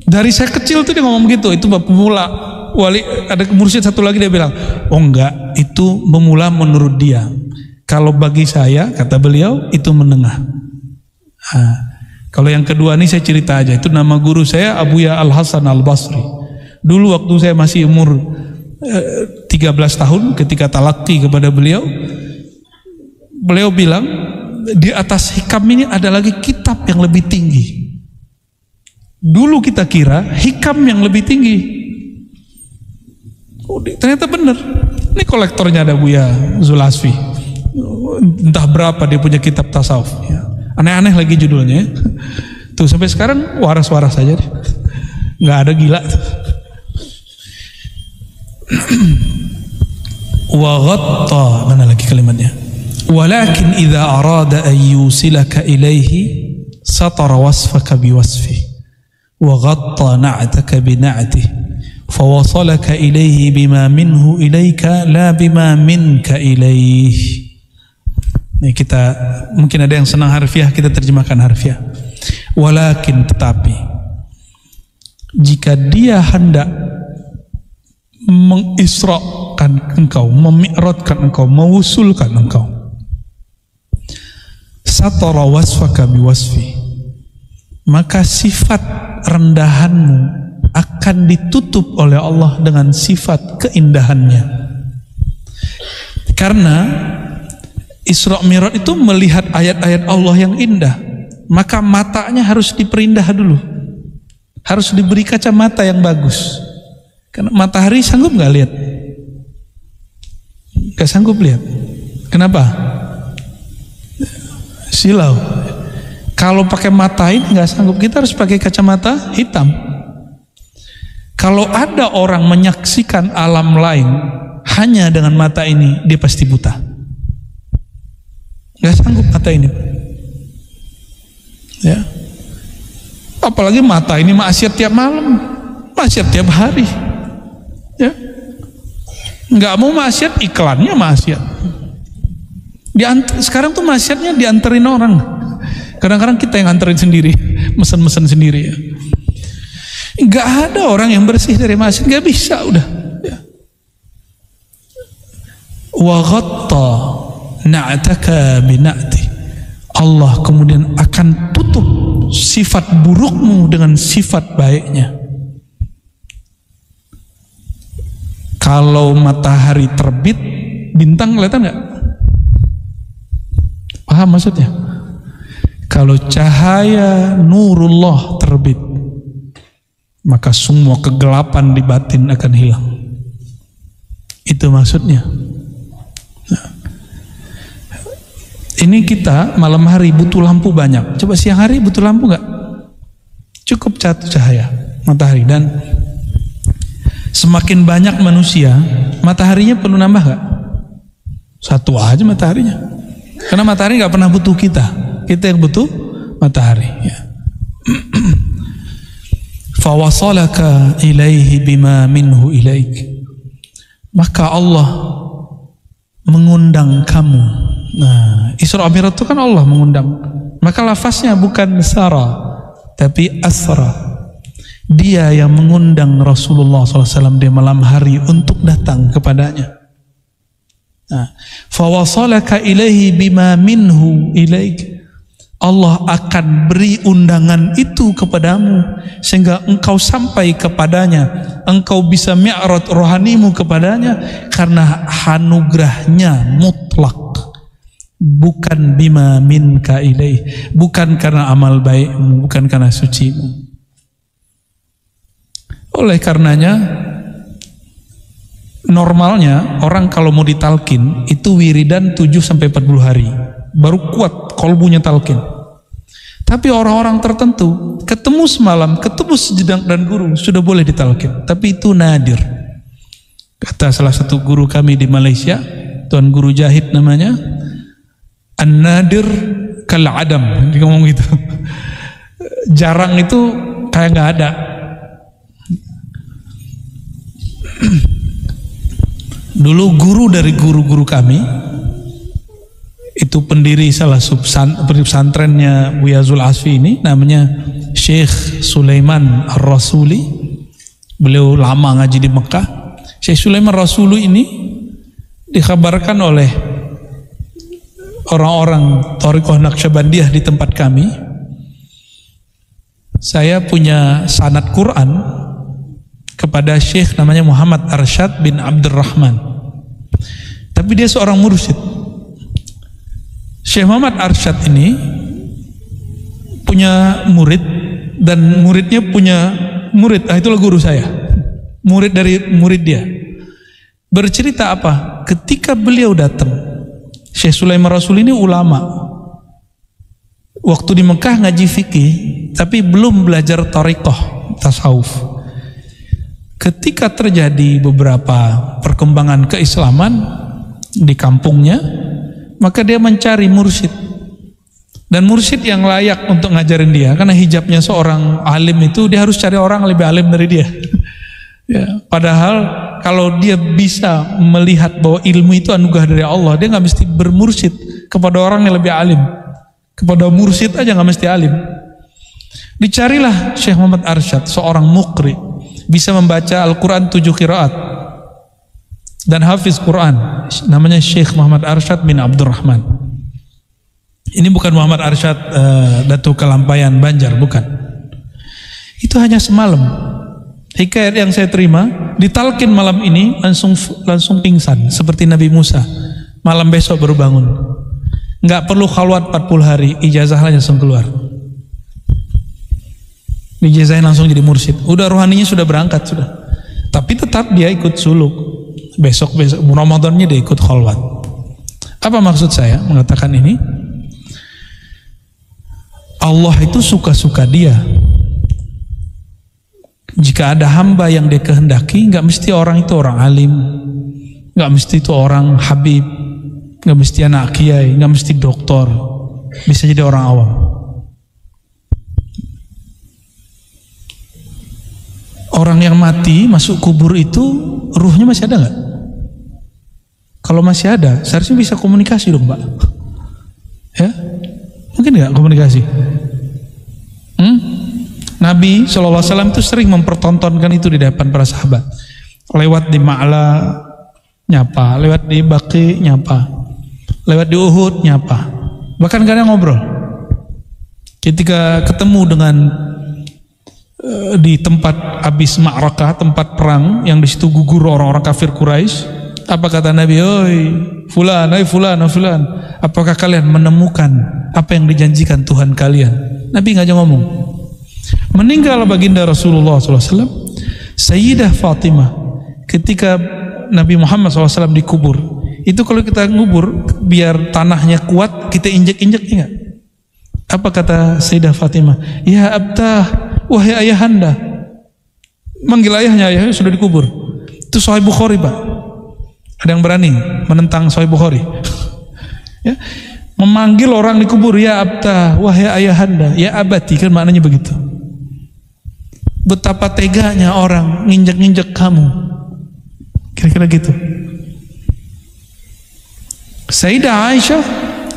Dari saya kecil tuh dia ngomong begitu. Itu bab pemula. Wali ada mursyid satu lagi dia bilang, oh enggak, itu pemula menurut dia. Kalau bagi saya kata beliau itu menengah. Nah, kalau yang kedua ini saya cerita aja. Itu nama guru saya Abuya Al-Hasan Al-Basri. Dulu waktu saya masih umur 13 tahun ketika talaqi kepada beliau, beliau bilang di atas hikam ini ada lagi kitab yang lebih tinggi. Dulu kita kira hikam yang lebih tinggi. Oh, ternyata benar. Ini kolektornya ada Buya Zulasfi. Entah berapa dia punya kitab tasawuf. Aneh-aneh lagi judulnya. Tuh sampai sekarang waras-waras saja deh. Nggak ada gila. Wa ghatta, mana lagi kalimatnya? Walakin idza arada an yusilaka ilaihi satara wasfaka biwasfi wa ghatta na'taka bina'tihi fawasalaka ilaihi bima minhu ilaika la bima minka ilaihi. Ini kita mungkin ada yang senang harfiah, kita terjemahkan harfiah. Walakin tetapi jika dia hendak mengisrakan engkau, memi'radkan engkau, mewusulkan engkau, satara wasfaka biwasfi, maka sifat rendahanmu akan ditutup oleh Allah dengan sifat keindahannya. Karena Isra Mi'raj itu melihat ayat-ayat Allah yang indah, maka matanya harus diperindah dulu, harus diberi kacamata yang bagus. Karena matahari sanggup nggak lihat? Nggak sanggup lihat. Kenapa? Silau. Kalau pakai mata ini nggak sanggup, kita harus pakai kacamata hitam. Kalau ada orang menyaksikan alam lain hanya dengan mata ini, dia pasti buta. Nggak sanggup mata ini. Ya. Apalagi mata ini maksiat tiap malam, maksiat tiap hari. Ya. Nggak mau maksiat, iklannya maksiat. Sekarang tuh maksiatnya dianterin orang. Kadang-kadang kita yang anterin sendiri, mesen-mesen sendiri ya. Nggak ada orang yang bersih dari maksiat, nggak bisa udah. Ya. Wa ghatta na'taka bina'ti. Allah kemudian akan tutup sifat burukmu dengan sifat baiknya. Kalau matahari terbit, bintang kelihatan nggak? Paham maksudnya? Kalau cahaya nurullah terbit, maka semua kegelapan di batin akan hilang. Itu maksudnya. Nah, ini kita malam hari butuh lampu banyak. Coba siang hari butuh lampu nggak? Cukup satu cahaya matahari. Dan semakin banyak manusia, mataharinya perlu nambah nggak? Satu aja mataharinya. Karena matahari nggak pernah butuh kita. Kita yang butuh matahari. Ya. Fawasalaka ilaihi bima minhu ilaik. Maka Allah mengundang kamu. Nah, Isra Mi'raj itu kan Allah mengundang. Maka lafaznya bukan sara, tapi asra. Dia yang mengundang Rasulullah SAW di malam hari untuk datang kepadanya. Nah, fawasalaka ilaihi bima minhu ilaik. Allah akan beri undangan itu kepadamu sehingga engkau sampai kepadanya, engkau bisa mi'raj rohanimu kepadanya karena anugerahnya mutlak, bukan bima minka ilaih, bukan karena amal baikmu, bukan karena sucimu. Oleh karenanya normalnya orang kalau mau ditalkin itu wiridan 7-40 hari baru kuat kolbunya talkin. Tapi orang-orang tertentu ketemu semalam, ketemu sejedang dan guru sudah boleh ditalkin. Tapi itu nadir. Kata salah satu guru kami di Malaysia, Tuan Guru Jahid namanya, an-nadir kal adam. Dia ngomong gitu. Jarang itu kayak nggak ada. Dulu guru dari guru-guru kami itu pendiri salah pesantrennya Buya Zul Asfi ini, namanya Syekh Sulaiman Ar-Rasuli. Beliau lama ngaji di Mekah. Syekh Sulaiman Ar-Rasuli ini dikabarkan oleh orang-orang Thariqah Naqsyabandiyah di tempat kami, saya punya sanad Quran kepada Syekh namanya Muhammad Arsyad bin Abdurrahman. Tapi dia seorang mursyid. Syekh Muhammad Arsyad ini punya murid dan muridnya punya murid. Itulah guru saya. Murid dari murid dia. Bercerita apa? Ketika beliau datang, Syekh Sulaiman Rasul ini ulama. Waktu di Mekah ngaji fikih, tapi belum belajar thariqah, tasawuf. Ketika terjadi beberapa perkembangan keislaman di kampungnya, maka dia mencari mursyid, dan mursyid yang layak untuk ngajarin dia, karena hijabnya seorang alim itu dia harus cari orang lebih alim dari dia. Ya, padahal kalau dia bisa melihat bahwa ilmu itu anugerah dari Allah, dia nggak mesti bermursyid kepada orang yang lebih alim, kepada mursyid aja nggak mesti alim. Dicarilah Syekh Muhammad Arsyad, seorang muqri, bisa membaca Al-Quran 7 qiraat dan hafiz Quran, namanya Syekh Muhammad Arsyad bin Abdurrahman. Ini bukan Muhammad Arsyad Datuk Kelampayan Banjar, bukan. Itu hanya semalam. Hikayat yang saya terima, ditalkin malam ini langsung pingsan seperti Nabi Musa. Malam besok baru bangun. Nggak perlu khalwat 40 hari, ijazahnya langsung keluar. Dijazahin langsung jadi mursyid. Udah rohaninya sudah berangkat sudah. Tapi tetap dia ikut suluk. Besok Ramadannya dia ikut khalwat. Apa maksud saya mengatakan ini? Allah itu suka-suka dia. Jika ada hamba yang dia kehendaki, nggak mesti orang itu orang alim, nggak mesti itu orang habib, nggak mesti anak kiai, nggak mesti doktor, bisa jadi orang awam. Orang yang mati masuk kubur itu ruhnya masih ada nggak? Kalau masih ada, seharusnya bisa komunikasi dong, Pak. Ya, mungkin nggak komunikasi? Nabi SAW itu sering mempertontonkan itu di depan para sahabat. Lewat di Ma'la nyapa, lewat di Baqi nyapa, lewat di Uhud nyapa. Bahkan kadang ngobrol. Ketika ketemu dengan di tempat habis ma'rakah, tempat perang yang di situ gugur orang-orang kafir Quraisy, apa kata Nabi? Oi fulan, apakah kalian menemukan apa yang dijanjikan Tuhan kalian. Nabi ngajak ngomong. Meninggal baginda Rasulullah SAW, Sayyidah Fatimah, ketika Nabi Muhammad SAW dikubur, itu kalau kita ngubur biar tanahnya kuat, kita injek-injek, ingat. Apa kata Sayyidah Fatimah? Ya abtah, wahai ayahanda. Manggil ayahnya, ayahnya sudah dikubur. Itu Sahih Bukhari, Pak. Ada yang berani menentang Sahih Bukhari? Ya, memanggil orang dikubur, ya abtah, wahai ayahanda, ya abati, kan maknanya begitu. Betapa teganya orang nginjek-nginjek kamu, kira-kira gitu. Sayyidah Aisyah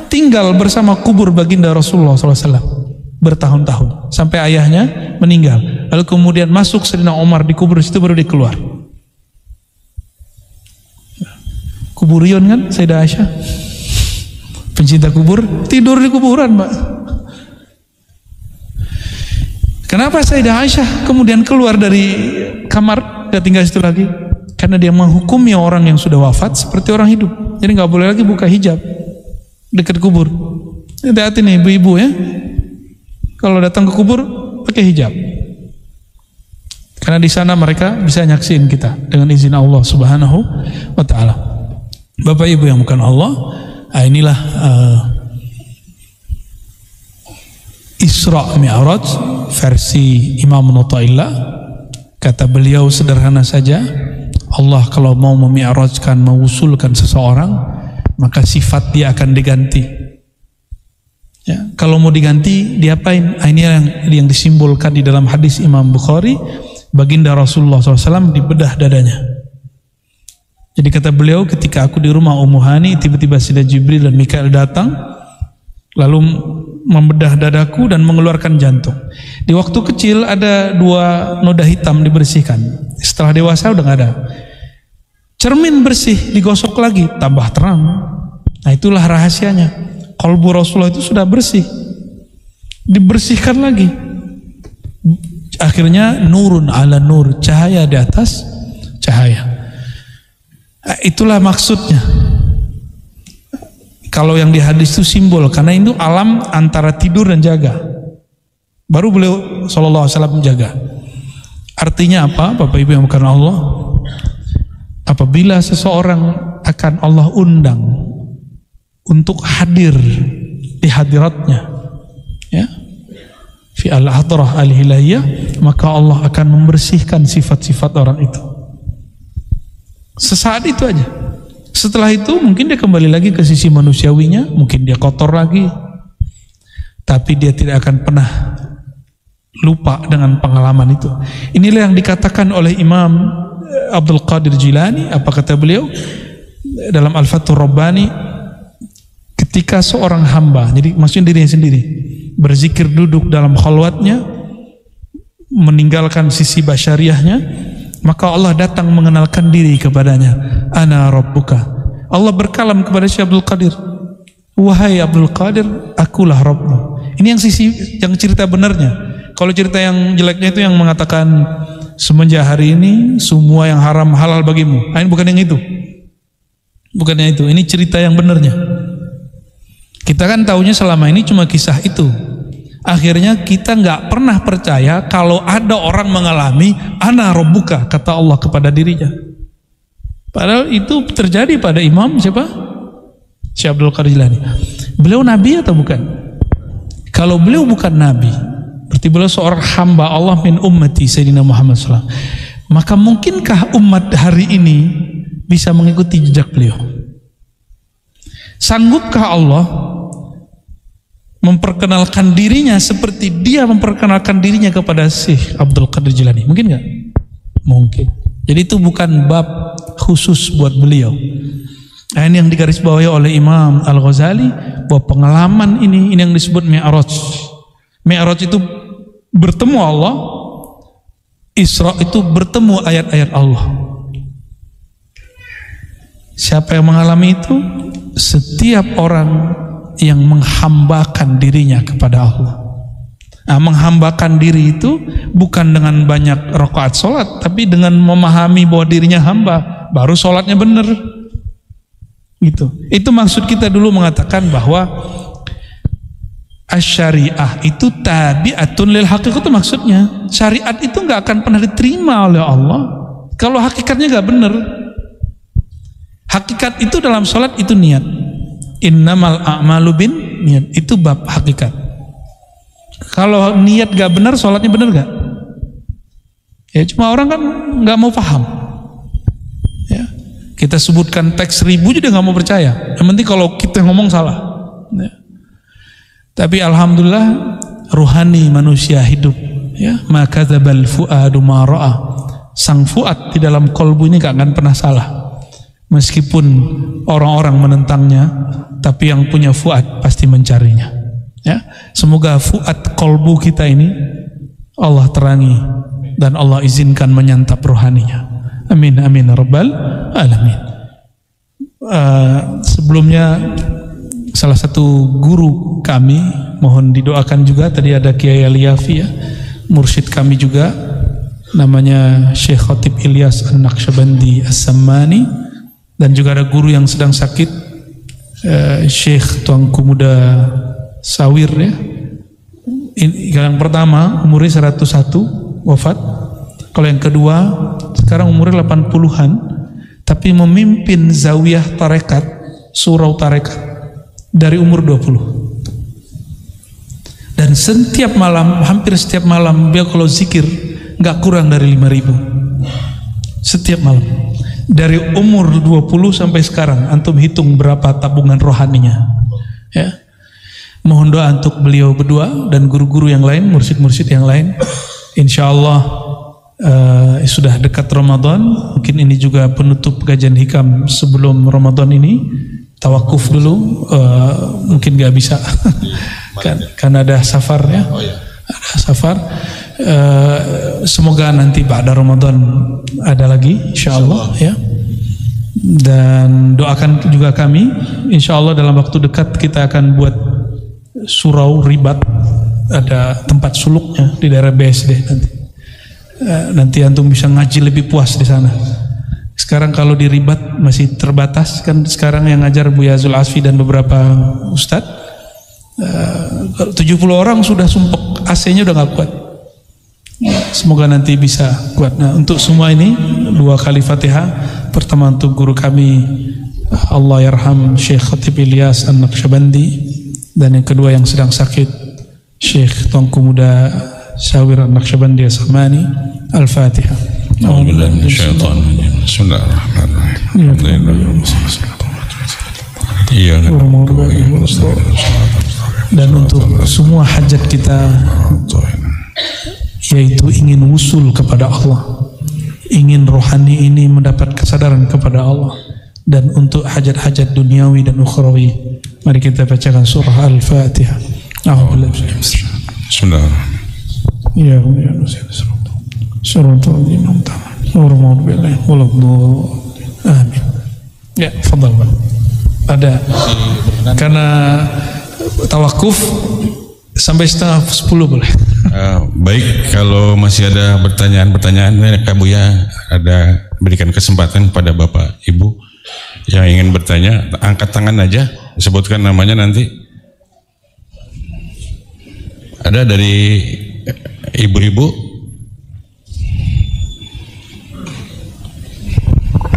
tinggal bersama kubur baginda Rasulullah SAW bertahun-tahun sampai ayahnya meninggal. Lalu kemudian masuk Sayyidina Umar di kubur, situ baru dia keluar. Kuburion kan Sayyidah Aisyah, pencinta kubur, tidur di kuburan, Mbak. Kenapa Sayyidah Aisyah kemudian keluar dari kamar, gak tinggal situ lagi? Karena dia menghukumi orang yang sudah wafat seperti orang hidup. Jadi gak boleh lagi buka hijab dekat kubur. Hati-hati nih ibu-ibu ya, kalau datang ke kubur pakai hijab, karena di sana mereka bisa nyaksiin kita dengan izin Allah Subhanahu wa Ta'ala. Bapak Ibu yang bukan Allah, inilah Isra Mi'raj versi Imam Nu'taillah. Kata beliau sederhana saja, Allah kalau mau memi'rajkan, mewusulkan seseorang, maka sifat dia akan diganti. Ya, kalau mau diganti, diapain? Ini yang disimbolkan di dalam hadis Imam Bukhari, baginda Rasulullah SAW dibedah dadanya. Jadi kata beliau, ketika aku di rumah Ummu Hani, tiba-tiba Sayyidina Jibril dan Mikail datang, lalu membedah dadaku dan mengeluarkan jantung. Di waktu kecil ada 2 noda hitam dibersihkan. Setelah dewasa udah nggak ada. Cermin bersih digosok lagi, tambah terang. Nah itulah rahasianya. Qalbu Rasulullah itu sudah bersih, dibersihkan lagi. Akhirnya nurun ala nur, cahaya di atas cahaya. Nah, itulah maksudnya. Kalau yang di hadis itu simbol, karena itu alam antara tidur dan jaga. Baru beliau SAW menjaga. Artinya apa, Bapak Ibu yang bukan Allah? Apabila seseorang akan Allah undang untuk hadir di hadiratnya, ya, fi al-hadrah al-hilahiyah, maka Allah akan membersihkan sifat-sifat orang itu. Sesaat itu aja. Setelah itu mungkin dia kembali lagi ke sisi manusiawinya, mungkin dia kotor lagi, tapi dia tidak akan pernah lupa dengan pengalaman itu. Inilah yang dikatakan oleh Imam Abdul Qadir Jilani. Apa kata beliau dalam Al-Fathur Rabbani? Ketika seorang hamba, jadi maksudnya dirinya sendiri, berzikir duduk dalam khalwatnya, meninggalkan sisi basyariahnya, maka Allah datang mengenalkan diri kepadanya. Ana Rabbuka. Allah berkalam kepada Syekh Abdul Qadir, wahai Abdul Qadir, akulah Rabbmu. Ini yang sisi, yang cerita benarnya. Kalau cerita yang jeleknya itu yang mengatakan semenjak hari ini semua yang haram halal bagimu. Ini bukan yang itu. Bukannya itu. Ini cerita yang benarnya. Kita kan taunya selama ini cuma kisah itu. Akhirnya kita nggak pernah percaya kalau ada orang mengalami ana rabbuka, kata Allah kepada dirinya. Padahal itu terjadi pada Imam siapa? Syekh Abdul Qadir Jilani. Beliau nabi atau bukan? Kalau beliau bukan nabi, berarti beliau seorang hamba Allah min ummati Sayyidina Muhammad SAW. Maka mungkinkah umat hari ini bisa mengikuti jejak beliau? Sanggupkah Allah memperkenalkan dirinya seperti dia memperkenalkan dirinya kepada Syekh Abdul Qadir Jilani? Mungkin nggak? Mungkin. Jadi itu bukan bab khusus buat beliau. Nah, ini yang digarisbawahi oleh Imam Al-Ghazali, bahwa pengalaman ini yang disebut Mi'raj. Mi'raj itu bertemu Allah, Isra itu bertemu ayat-ayat Allah. Siapa yang mengalami itu? Setiap orang yang menghambakan dirinya kepada Allah. Nah, menghambakan diri itu bukan dengan banyak rakaat sholat, tapi dengan memahami bahwa dirinya hamba, baru sholatnya benar. Gitu. Itu maksud kita dulu mengatakan bahwa Asy-syariah itu tabi'atun lil haqiqah, itu maksudnya. Syariat itu nggak akan pernah diterima oleh Allah kalau hakikatnya nggak benar. Hakikat itu dalam sholat itu niat. Innamal a'malu bin niat, itu bab hakikat. Kalau niat gak benar, sholatnya benar gak? Ya cuma orang kan nggak mau paham. Ya, kita sebutkan teks 1000 juga nggak mau percaya. Yang penting kalau kita ngomong salah. Ya. Tapi alhamdulillah ruhani manusia hidup. Ya, maka dzabal fuadu ma ra'a. Sang fuad di dalam kolbu ini gak akan pernah salah. Meskipun orang-orang menentangnya, tapi yang punya fuad pasti mencarinya. Ya, semoga fuad kolbu kita ini Allah terangi dan Allah izinkan menyantap rohaninya. Amin amin rabbal alamin. Sebelumnya salah satu guru kami mohon didoakan juga, tadi ada Kiai Aliyafi ya, mursyid kami juga, namanya Syekh Khatib Ilyas An-Naqsyabandi As-Sammani, dan juga ada guru yang sedang sakit, Syekh Tuanku Muda Sawir ya. Yang pertama umurnya 101 wafat. Kalau yang kedua sekarang umurnya 80-an, tapi memimpin zawiyah tarekat, surau tarekat dari umur 20. Dan setiap malam, hampir setiap malam dia kalau zikir nggak kurang dari 5.000 setiap malam. Dari umur 20 sampai sekarang, antum hitung berapa tabungan rohaninya. Ya. Mohon doa untuk beliau berdua dan guru-guru yang lain, mursyid-mursyid yang lain. Insya Allah sudah dekat Ramadan. Mungkin ini juga penutup kajian hikam sebelum Ramadan ini. Tawakuf dulu, mungkin gak bisa karena ada safar ya. Ada safar. Semoga nanti pada Ramadan ada lagi, insya Allah ya. Dan doakan juga kami, insya Allah dalam waktu dekat kita akan buat surau ribat, ada tempat suluknya di daerah BSD nanti. Nanti antum bisa ngaji lebih puas di sana. Sekarang kalau di ribat masih terbatas kan, sekarang yang ngajar Buya Zul Asfi dan beberapa ustadz, 70 orang sudah sumpek, AC-nya udah gak kuat. Semoga nanti bisa kuat. Nah, untuk semua ini 2 kali Fatihah. Pertama untuk guru kami Allah yarham Syekh Khatib Ilyas An-Naqsyabandi, dan yang kedua yang sedang sakit Syekh Tuanku Muda Sawir An-Naqsyabandi As-Sammani. Al-Fatihah. Dan untuk semua hajat kita, yaitu ingin wusul kepada Allah, ingin rohani ini mendapat kesadaran kepada Allah, dan untuk hajat-hajat duniawi dan ukhrawi, mari kita bacakan surah Al-Fatihah. Amin. Ya, fadhal Pak. Ada karena tawakuf sampai setengah 10 boleh. Baik, kalau masih ada pertanyaan-pertanyaan, Kak Buya ada berikan kesempatan pada Bapak Ibu yang ingin bertanya, angkat tangan aja, sebutkan namanya nanti. Ada dari ibu-ibu?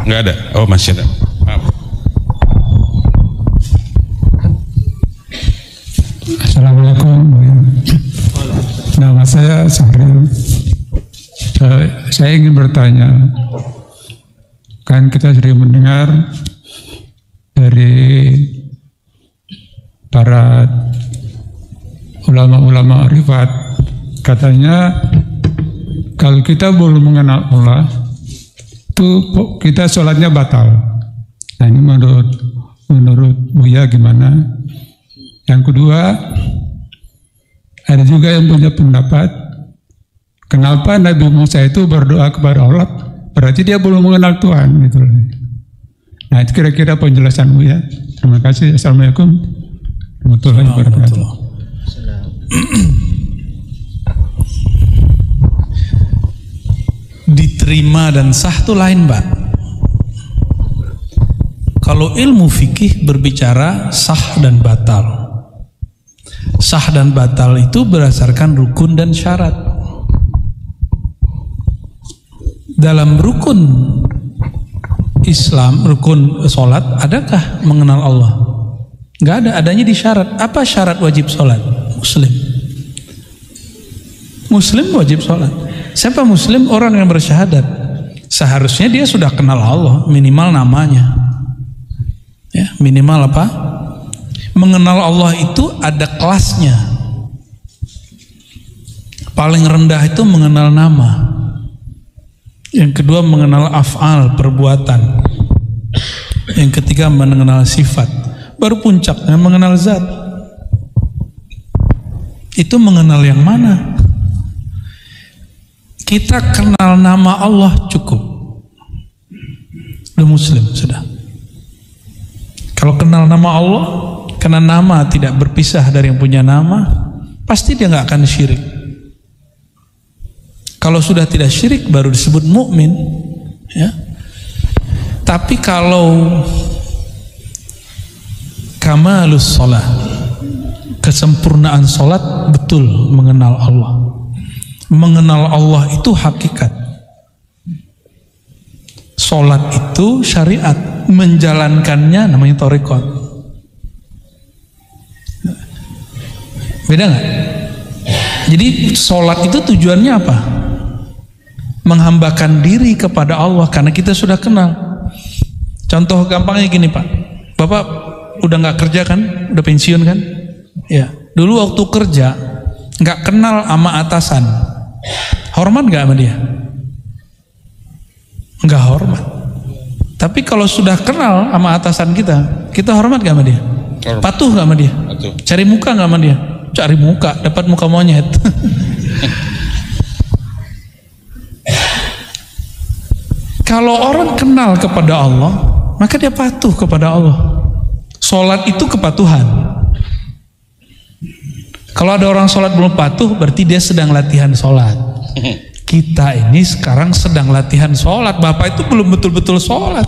Enggak ada? Oh, masih ada. Maaf. Assalamualaikum. Nama saya Sahril. Saya ingin bertanya, kan kita sering mendengar dari para ulama-ulama arifat, katanya kalau kita belum mengenal Allah, itu kita sholatnya batal. Nah, ini menurut Buya gimana? Yang kedua, ada juga yang punya pendapat, kenapa Nabi Musa itu berdoa kepada Allah, berarti dia belum mengenal Tuhan gitu. Nah, itu kira-kira penjelasan Buya. Terima kasih. Assalamualaikum warahmatullahi wabarakatuh. Diterima dan sah itu lain, Pak. Kalau ilmu fikih berbicara sah dan batal. Sah dan batal itu berdasarkan rukun dan syarat. Dalam rukun Islam, rukun sholat, adakah mengenal Allah? Nggak ada, adanya di syarat. Apa syarat wajib sholat? Muslim. Muslim wajib sholat. Siapa Muslim? Orang yang bersyahadat. Seharusnya dia sudah kenal Allah, minimal namanya. Ya, minimal apa? Mengenal Allah itu ada kelasnya. Paling rendah itu mengenal nama. Yang kedua mengenal af'al, perbuatan. Yang ketiga mengenal sifat. Baru puncaknya mengenal zat. Itu mengenal yang mana? Kita kenal nama Allah cukup. Udah Muslim sudah. Kalau kenal nama Allah, karena nama tidak berpisah dari yang punya nama, pasti dia nggak akan syirik. Kalau sudah tidak syirik baru disebut mukmin, ya. Tapi kalau kamalus sholat, kesempurnaan sholat, betul mengenal Allah. Mengenal Allah itu hakikat. Sholat itu syariat, menjalankannya namanya thariqat. Beda nggak? Jadi sholat itu tujuannya apa? Menghambakan diri kepada Allah karena kita sudah kenal. Contoh gampangnya gini Pak, Bapak udah nggak kerja kan, udah pensiun kan? Ya, dulu waktu kerja nggak kenal sama atasan, hormat nggak sama dia? Nggak hormat. Tapi kalau sudah kenal sama atasan kita hormat nggak sama dia? Patuh nggak sama dia? Patuh. Cari muka nggak sama dia? Cari muka, dapat muka monyet. Kalau orang kenal kepada Allah, maka dia patuh kepada Allah. Sholat itu kepatuhan. Kalau ada orang sholat belum patuh, berarti dia sedang latihan sholat. Kita ini sekarang sedang latihan sholat. Bapak itu belum betul-betul sholat.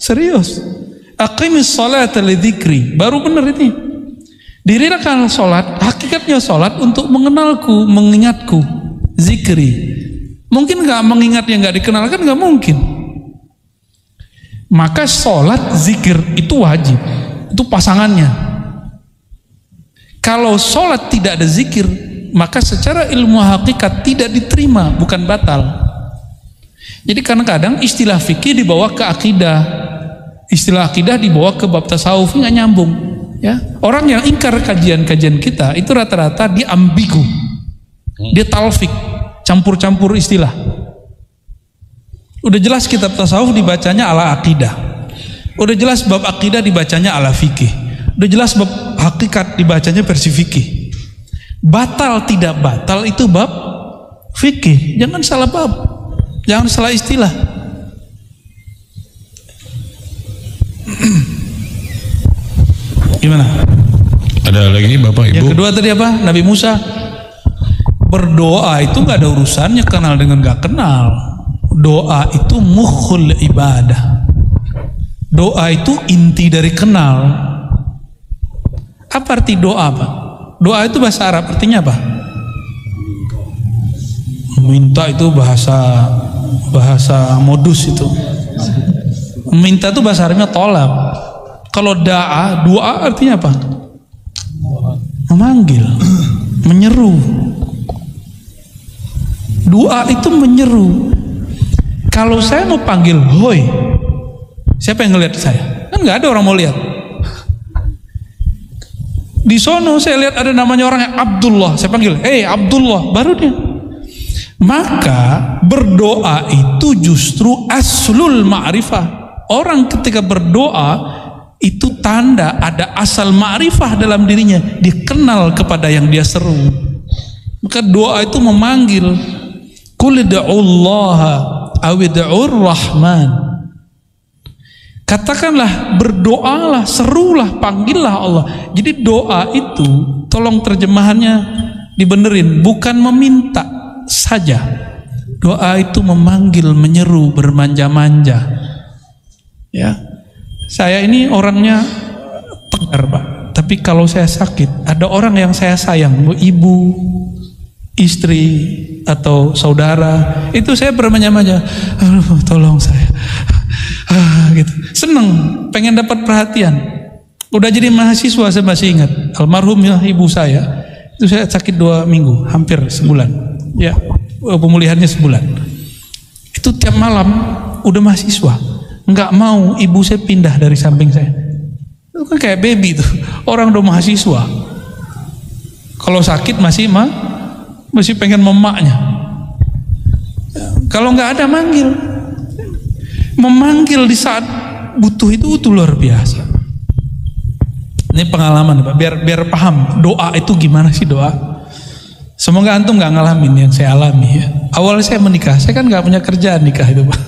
Serius. Aqimis sholata lidzikri. Baru benar ini. Dirikan sholat, hakikatnya sholat untuk mengenalku, mengingatku. Zikri. Mungkin gak mengingat yang gak dikenal, kan gak mungkin. Maka sholat, zikir itu wajib. Itu pasangannya. Kalau sholat tidak ada zikir, maka secara ilmu hakikat tidak diterima, bukan batal. Jadi kadang-kadang istilah fikih dibawa ke akidah, istilah akidah dibawa ke bab tasawuf, nggak nyambung. Ya, orang yang ingkar kajian-kajian kita itu rata-rata dia ambigu, dia talfik, campur-campur istilah. Udah jelas kitab tasawuf dibacanya ala akidah, udah jelas bab akidah dibacanya ala fikih, udah jelas bab hakikat dibacanya versi fikih. Batal tidak batal itu bab fikih. Jangan salah bab, jangan salah istilah. Gimana? Ada lagi Bapak Ibu? Yang kedua tadi apa? Nabi Musa berdoa itu nggak ada urusannya kenal dengan nggak kenal. Doa itu mukhul ibadah. Doa itu inti dari kenal. Apa arti doa Pak? Doa itu bahasa Arab artinya apa? Minta itu bahasa modus itu. Minta itu bahasa Arabnya tolab. Kalau doa artinya apa? Memanggil, menyeru. Doa itu menyeru. Kalau saya mau panggil, hoi, siapa yang ngelihat saya? Kan nggak ada orang mau lihat. Di sono saya lihat ada namanya orang yang Abdullah, saya panggil, hey Abdullah, baru dia. Maka berdoa itu justru aslul ma'rifah. Orang ketika berdoa itu tanda ada asal ma'rifah dalam dirinya, dia kenal kepada yang dia seru. Maka doa itu memanggil, qul ud'ullaha awid'ur rahman. Katakanlah, berdoalah, serulah, panggillah Allah. Jadi doa itu, tolong terjemahannya dibenerin, bukan meminta saja. Doa itu memanggil, menyeru, bermanja-manja. Ya, saya ini orangnya tegar Pak, tapi Tapi kalau saya sakit, ada orang yang saya sayang, ibu, istri, atau saudara, itu saya bermanja-manja, tolong saya, gitu. Seneng, pengen dapat perhatian. Udah jadi mahasiswa saya masih ingat, almarhum ibu saya, itu saya sakit 2 minggu, hampir sebulan, ya, pemulihannya sebulan. Itu tiap malam, udah mahasiswa, nggak mau ibu saya pindah dari samping saya. Itu kan kayak baby tuh, orang udah mahasiswa. Kalau sakit masih pengen memaknya. Kalau nggak ada memanggil di saat butuh itu luar biasa. Ini pengalaman Pak, biar paham doa itu gimana sih doa. Semoga antum nggak ngalamin yang saya alami ya. Awalnya saya menikah, saya kan nggak punya kerjaan nikah itu Pak.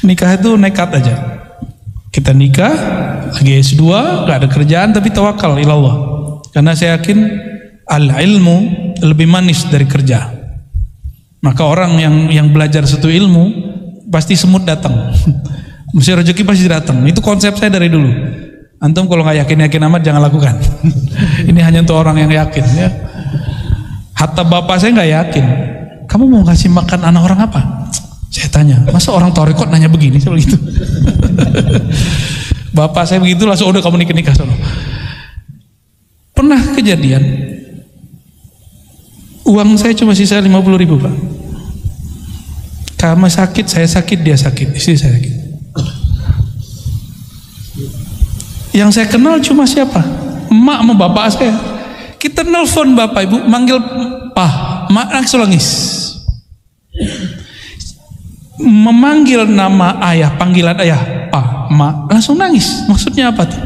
Nikah itu nekat aja. Kita nikah, lagi S2, nggak ada kerjaan tapi tawakal ilallah. Karena saya yakin al-ilmu lebih manis dari kerja. Maka orang yang belajar satu ilmu pasti semut datang. Mesti rezeki pasti datang. Itu konsep saya dari dulu. Antum kalau nggak yakin amat jangan lakukan. Ini hanya untuk orang yang yakin ya. Hatta bapak saya nggak yakin. Kamu mau ngasih makan anak orang apa? Saya tanya. Masa orang tarekat nanya begini? Saya begitu. Bapak saya begitu langsung udah kamu nikah sono. Pernah kejadian. Uang saya cuma sisa 50.000 Pak. Kamu sakit, saya sakit, dia sakit, istri saya sakit. Yang saya kenal cuma siapa? Emak sama bapak saya. Kita nelfon bapak ibu, manggil Pak, mak langsung nangis. Memanggil nama ayah, panggilan ayah, Pak, mak, langsung nangis. Maksudnya apa tuh?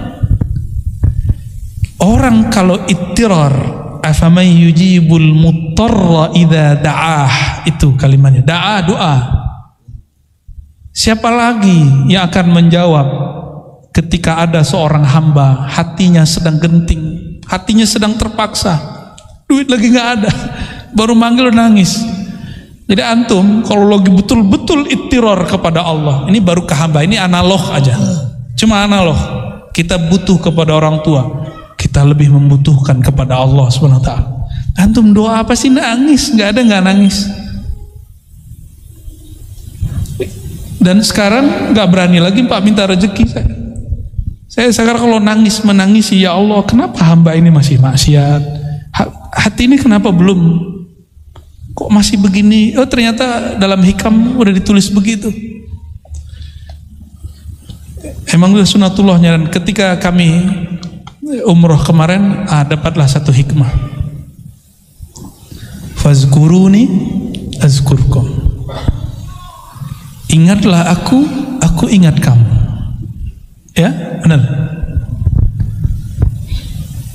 Orang kalau ittirar, afaman yujibul muttarra idza da'ah, itu kalimatnya. Da'a, doa. Siapa lagi yang akan menjawab ketika ada seorang hamba hatinya sedang genting, hatinya sedang terpaksa, duit lagi nggak ada, baru manggil nangis. Jadi antum kalau lagi betul-betul ittirar kepada Allah, ini baru ke hamba, ini analog aja, cuma analog. Kita butuh kepada orang tua, kita lebih membutuhkan kepada Allah SWT. Antum doa apa sih nangis? Nggak ada nggak nangis. Dan sekarang nggak berani lagi Pak minta rezeki saya. Saya sekarang kalau menangisi, ya Allah, kenapa hamba ini masih maksiat? Hati ini kenapa belum? Kok masih begini? Oh ternyata dalam hikam udah ditulis begitu. Emang udah sunatullahnya. Dan ketika kami umroh kemarin, dapatlah satu hikmah. Fazkuruni azkurkum. Ingatlah aku ingat kamu. Ya, benar.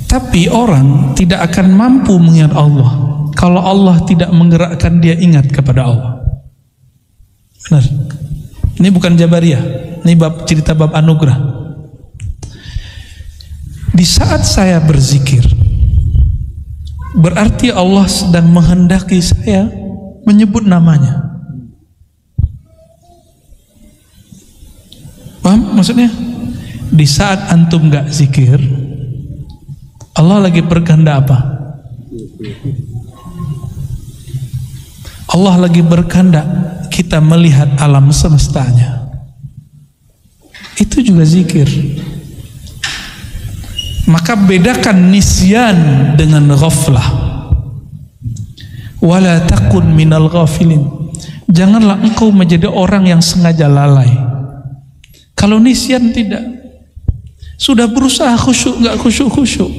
Tapi orang tidak akan mampu mengingat Allah kalau Allah tidak menggerakkan dia ingat kepada Allah. Benar. Ini bukan Jabariyah, ini cerita bab anugerah. Di saat saya berzikir, berarti Allah sedang menghendaki saya menyebut namanya. Paham maksudnya? Di saat antum gak zikir, Allah lagi berkehendak apa? Allah lagi berkehendak kita melihat alam semestanya. Itu juga zikir. Maka bedakan nisyan dengan ghaflah. Wala takun minal ghafilin. Janganlah engkau menjadi orang yang sengaja lalai. Kalau nisyan tidak. Sudah berusaha khusyuk, nggak khusyuk.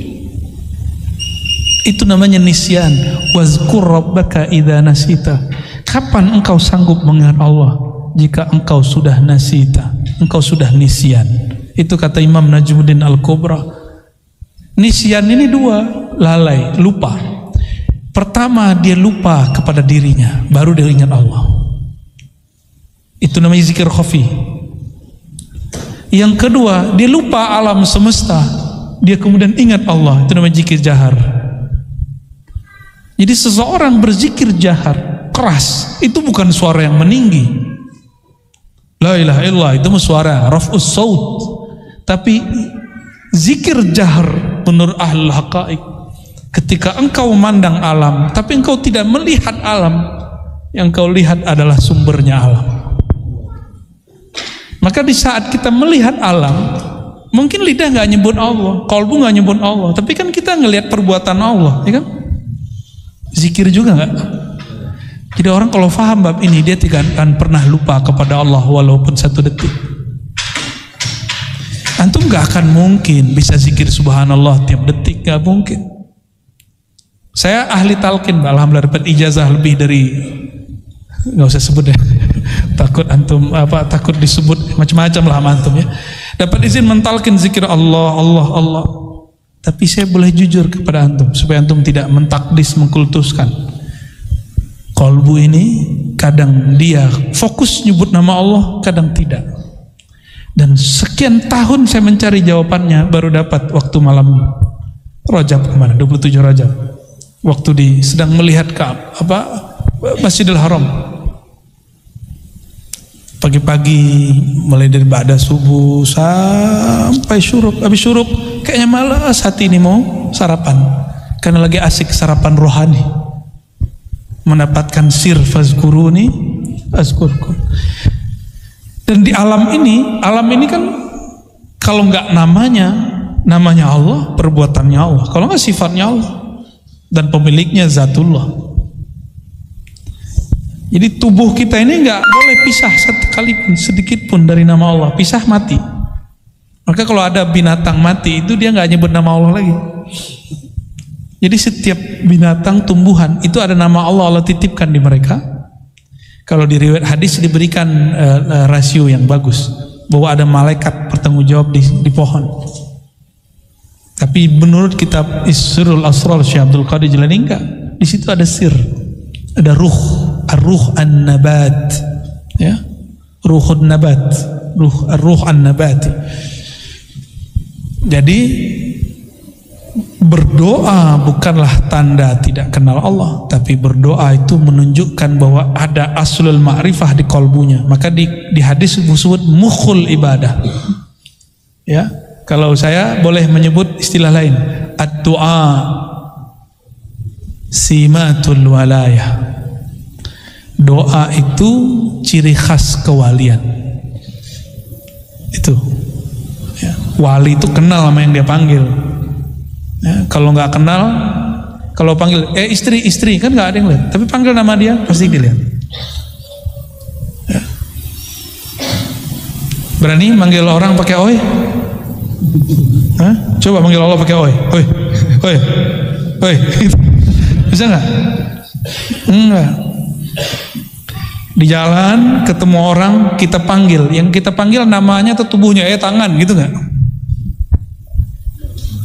Itu namanya nisyan. Wazkur rabbaka idza nasita. Kapan engkau sanggup mengingat Allah? Jika engkau sudah nasita, engkau sudah nisyan. Itu kata Imam Najmuddin Al-Kubra. Nisyan ini dua, lalai, lupa. Pertama dia lupa kepada dirinya, baru dia ingat Allah. Itu namanya zikir khafi. Yang kedua, dia lupa alam semesta, dia kemudian ingat Allah. Itu namanya zikir jahar. Jadi seseorang berzikir jahar keras, itu bukan suara yang meninggi. La ilaha illallah itu suara raf'us saut. Tapi Zikir jahr menurut ahlul haqaiq, ketika engkau memandang alam tapi engkau tidak melihat alam, yang kau lihat adalah sumbernya alam. Maka di saat kita melihat alam, mungkin lidah nggak nyebut Allah, kalbu nggak nyebut Allah, tapi kan kita ngelihat perbuatan Allah, ya kan? Zikir juga nggak? Jadi orang kalau faham bab ini, dia tidak akan pernah lupa kepada Allah walaupun 1 detik. Antum gak akan mungkin bisa zikir subhanallah tiap detik, gak mungkin. Saya ahli talqin, alhamdulillah dapat ijazah lebih dari, nggak usah sebut ya, takut antum takut disebut macam-macam lah antum ya. Dapat izin mentalkin zikir Allah, Allah, Allah. Tapi saya boleh jujur kepada antum supaya antum tidak mentakdis, mengkultuskan. Kolbu ini kadang dia fokus nyebut nama Allah, kadang tidak. Dan sekian tahun saya mencari jawabannya, baru dapat waktu malam Rajab kemana, 27 Rajab, waktu sedang melihat ke Masjidil Haram. Pagi-pagi mulai dari ba'da subuh sampai syuruk. Habis syuruk kayaknya malas hati ini mau sarapan, karena lagi asik sarapan rohani, mendapatkan sir fazkuruni azkurkum. Dan di alam ini kan kalau nggak namanya Allah, perbuatannya Allah, kalau nggak sifatnya Allah dan pemiliknya zatullah. Jadi tubuh kita ini nggak boleh pisah sekalipun, sedikit pun dari nama Allah. Pisah mati. Maka kalau ada binatang mati itu dia nggak nyebut nama Allah lagi. Jadi setiap binatang, tumbuhan itu ada nama Allah, Allah titipkan di mereka. Kalau di riwayat hadis diberikan rasio yang bagus, bahwa ada malaikat bertanggung jawab di pohon. Tapi menurut kitab Isrul Asrar Syekh Abdul Qadir Jilani enggak. Di situ ada sir, ada ruh, ar-ruh an-nabat, ya, ruhun nabat, ruh an-nabat. Jadi berdoa bukanlah tanda tidak kenal Allah, tapi berdoa itu menunjukkan bahwa ada aslul ma'rifah di kolbunya. Maka di hadis disebut mukhul ibadah. Ya, kalau saya boleh menyebut istilah lain, ad-du'a simatul walayah. Doa itu ciri khas kewalian. Itu. Ya, wali itu kenal sama yang dia panggil. Ya, kalau nggak kenal, kalau panggil istri kan nggak ada yang lihat, tapi panggil nama dia pasti dilihat. Ya. Berani manggil orang pakai oi? Hah? Coba manggil Allah pakai oi, oi, oi, oi. Bisa nggak? Enggak. Di jalan ketemu orang kita panggil, yang kita panggil namanya atau tubuhnya, tangan gitu nggak?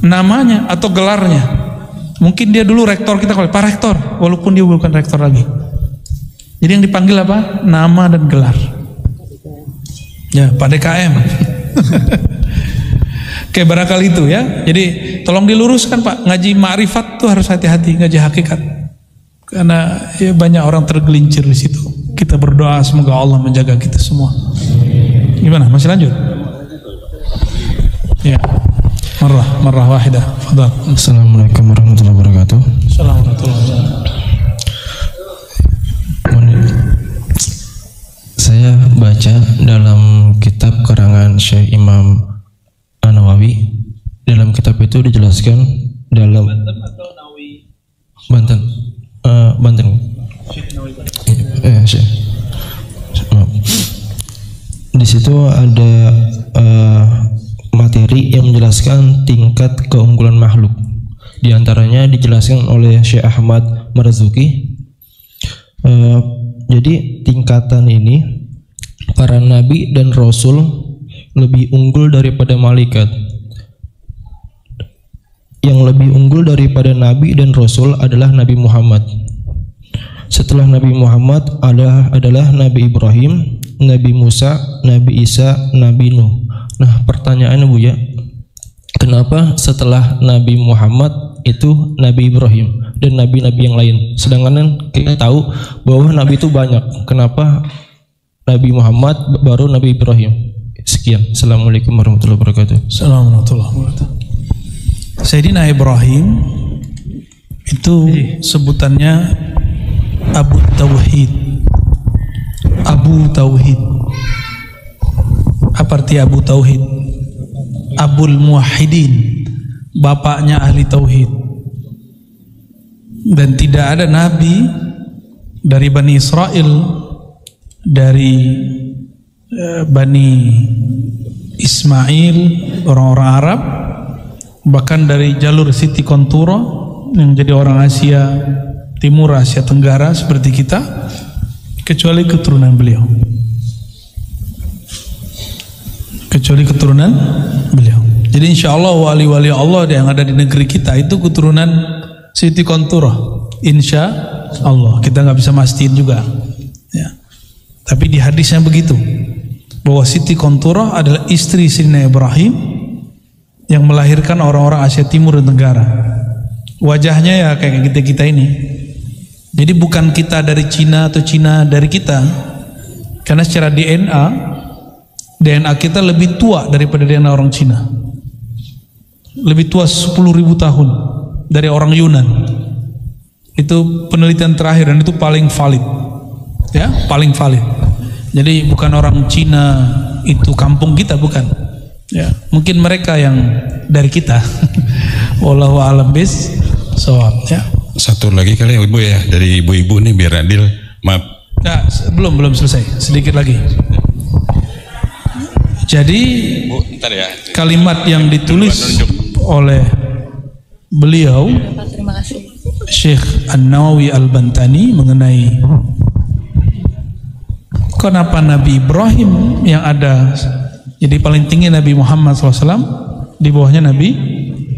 Namanya atau gelarnya. Mungkin dia dulu rektor kita, Pak Rektor, walaupun dia bukan rektor lagi. Jadi yang dipanggil apa? Nama dan gelar. Ya, Pak DKM. Kayak barangkali itu ya. Jadi tolong diluruskan Pak, ngaji ma'rifat tuh harus hati-hati, ngaji hakikat. Karena ya, banyak orang tergelincir di situ. Kita berdoa semoga Allah menjaga kita semua. Gimana? Masih lanjut? Ya. Marrah wahidah. Fadhal. Assalamualaikum warahmatullahi wabarakatuh. Assalamualaikum warahmatullahi wabarakatuh. Saya baca dalam kitab karangan Syekh Imam An-Nawawi. Dalam kitab itu dijelaskan dalam Banten atau Nawawi? Banten. Banten. Syekh. Di situ ada materi yang menjelaskan tingkat keunggulan makhluk. Di antaranya dijelaskan oleh Syekh Ahmad Marzuki. Jadi tingkatan ini para nabi dan rasul lebih unggul daripada malaikat. Yang lebih unggul daripada nabi dan rasul adalah Nabi Muhammad. Setelah Nabi Muhammad adalah Nabi Ibrahim, Nabi Musa, Nabi Isa, Nabi Nuh. Nah, pertanyaannya Bu ya, kenapa setelah Nabi Muhammad itu Nabi Ibrahim dan nabi-nabi yang lain? Sedangkan kita tahu bahwa nabi itu banyak. Kenapa Nabi Muhammad baru Nabi Ibrahim? Sekian. Assalamualaikum warahmatullahi wabarakatuh. Assalamualaikum warahmatullahi wabarakatuh. Sayyidina Ibrahim itu sebutannya Abu Tauhid. Abu Tauhid. Apa arti Abu Tauhid? Abul Muwahhidin, bapaknya ahli tauhid. Dan tidak ada nabi dari Bani Israel, dari Bani Ismail, orang-orang Arab, bahkan dari jalur Siti Konturo yang jadi orang Asia Timur, Asia Tenggara seperti kita, kecuali keturunan beliau. Kecuali keturunan beliau. Jadi insya Allah wali-wali Allah yang ada di negeri kita itu keturunan Siti Konturo. Insya Allah. Kita nggak bisa mastiin juga. Ya. Tapi di hadisnya begitu, bahwa Siti Konturo adalah istri Sayyidina Ibrahim yang melahirkan orang-orang Asia Timur dan Tenggara. Wajahnya ya kayak kita ini. Jadi bukan kita dari Cina atau Cina dari kita, karena secara DNA kita lebih tua daripada DNA orang Cina, lebih tua 10.000 tahun dari orang Yunan. Itu penelitian terakhir dan itu paling valid, ya, paling valid. Jadi bukan orang Cina itu kampung kita, bukan, ya, mungkin mereka yang dari kita. Wallahu a'lam bis-shawab, ya. Satu lagi kali ya Ibu ya, dari ibu-ibu nih biar adil. Maaf. Nah, belum selesai, sedikit lagi. Jadi Bu, ntar ya. Kalimat yang ditulis oleh beliau, Terima kasih. Syekh An-Nawawi Al-Bantani, mengenai kenapa Nabi Ibrahim yang ada, jadi paling tinggi Nabi Muhammad SAW, di bawahnya Nabi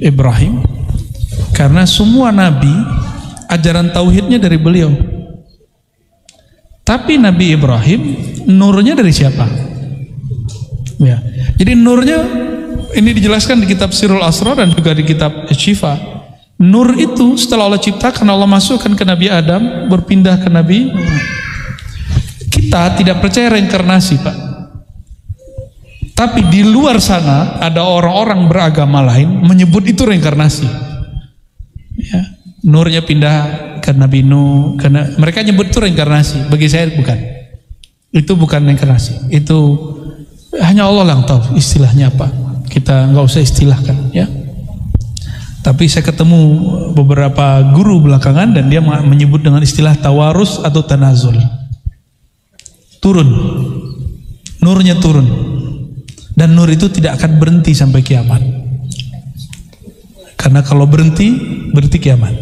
Ibrahim, karena semua Nabi ajaran tauhidnya dari beliau. Tapi Nabi Ibrahim nurnya dari siapa? Ya. Jadi nurnya ini dijelaskan di kitab Sirrul Asrar dan juga di kitab Syifa. Nur itu setelah Allah ciptakan, Allah masukkan ke Nabi Adam, berpindah ke Nabi. Kita tidak percaya reinkarnasi, Pak. Tapi di luar sana ada orang-orang beragama lain menyebut itu reinkarnasi. Ya. Nurnya pindah ke Nabi Nuh, karena mereka nyebut itu reinkarnasi. Bagi saya bukan. Itu bukan reinkarnasi. Itu hanya Allah yang tahu istilahnya apa. Kita nggak usah istilahkan, ya. Tapi saya ketemu beberapa guru belakangan dan dia menyebut dengan istilah tawarus atau tanazul. Turun, nurnya turun, dan nur itu tidak akan berhenti sampai kiamat. Karena kalau berhenti kiamat.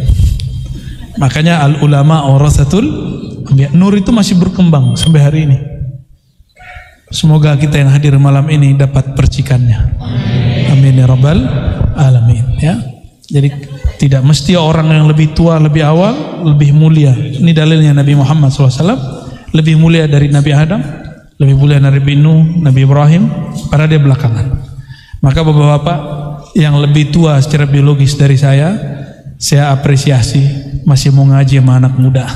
Makanya al ulama warasatul anbiya. Nur itu masih berkembang sampai hari ini. Semoga kita yang hadir malam ini dapat percikannya. Amin ya rabbal alamin, ya. Jadi tidak mesti orang yang lebih tua, lebih awal, lebih mulia. Ini dalilnya Nabi Muhammad SAW lebih mulia dari Nabi Adam, lebih mulia dari Nabi Nuh, Nabi Ibrahim, karena dia belakangan. Maka bapak-bapak yang lebih tua secara biologis dari saya apresiasi masih mau ngaji sama anak muda.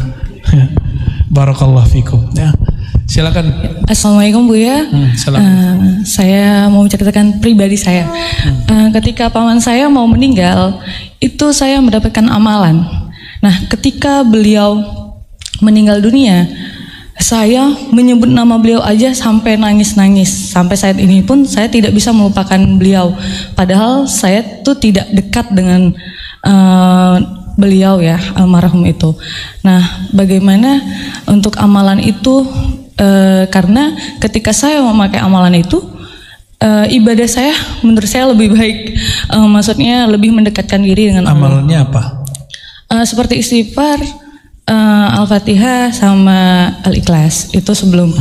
Barakallahu fikum, ya. Silakan. Assalamualaikum Bu ya. Saya mau menceritakan pribadi saya. Ketika paman saya mau meninggal, itu saya mendapatkan amalan. Nah, ketika beliau meninggal dunia, saya menyebut nama beliau aja sampai nangis-nangis. Sampai saat ini pun saya tidak bisa melupakan beliau. Padahal saya tuh tidak dekat dengan beliau ya, almarhum itu. Nah, bagaimana untuk amalan itu? Karena ketika saya memakai amalan itu, ibadah saya menurut saya lebih baik, maksudnya lebih mendekatkan diri dengan Allah. Amalannya apa? Seperti istighfar, Al-Fatihah sama Al-Ikhlas itu sebelum.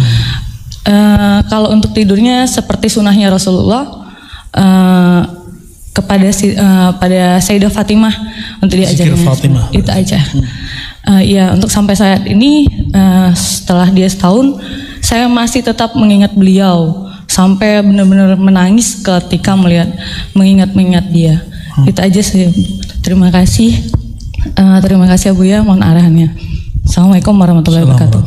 Kalau untuk tidurnya seperti sunahnya Rasulullah, pada Sayyidah Fatimah untuk diajarkan. Fatimah. Itu aja. Ya, untuk sampai saat ini setelah dia setahun, saya masih tetap mengingat beliau sampai benar-benar menangis ketika mengingat dia. Itu aja sih. Terima kasih Bu ya, mohon arahannya. Assalamualaikum warahmatullahi wabarakatuh.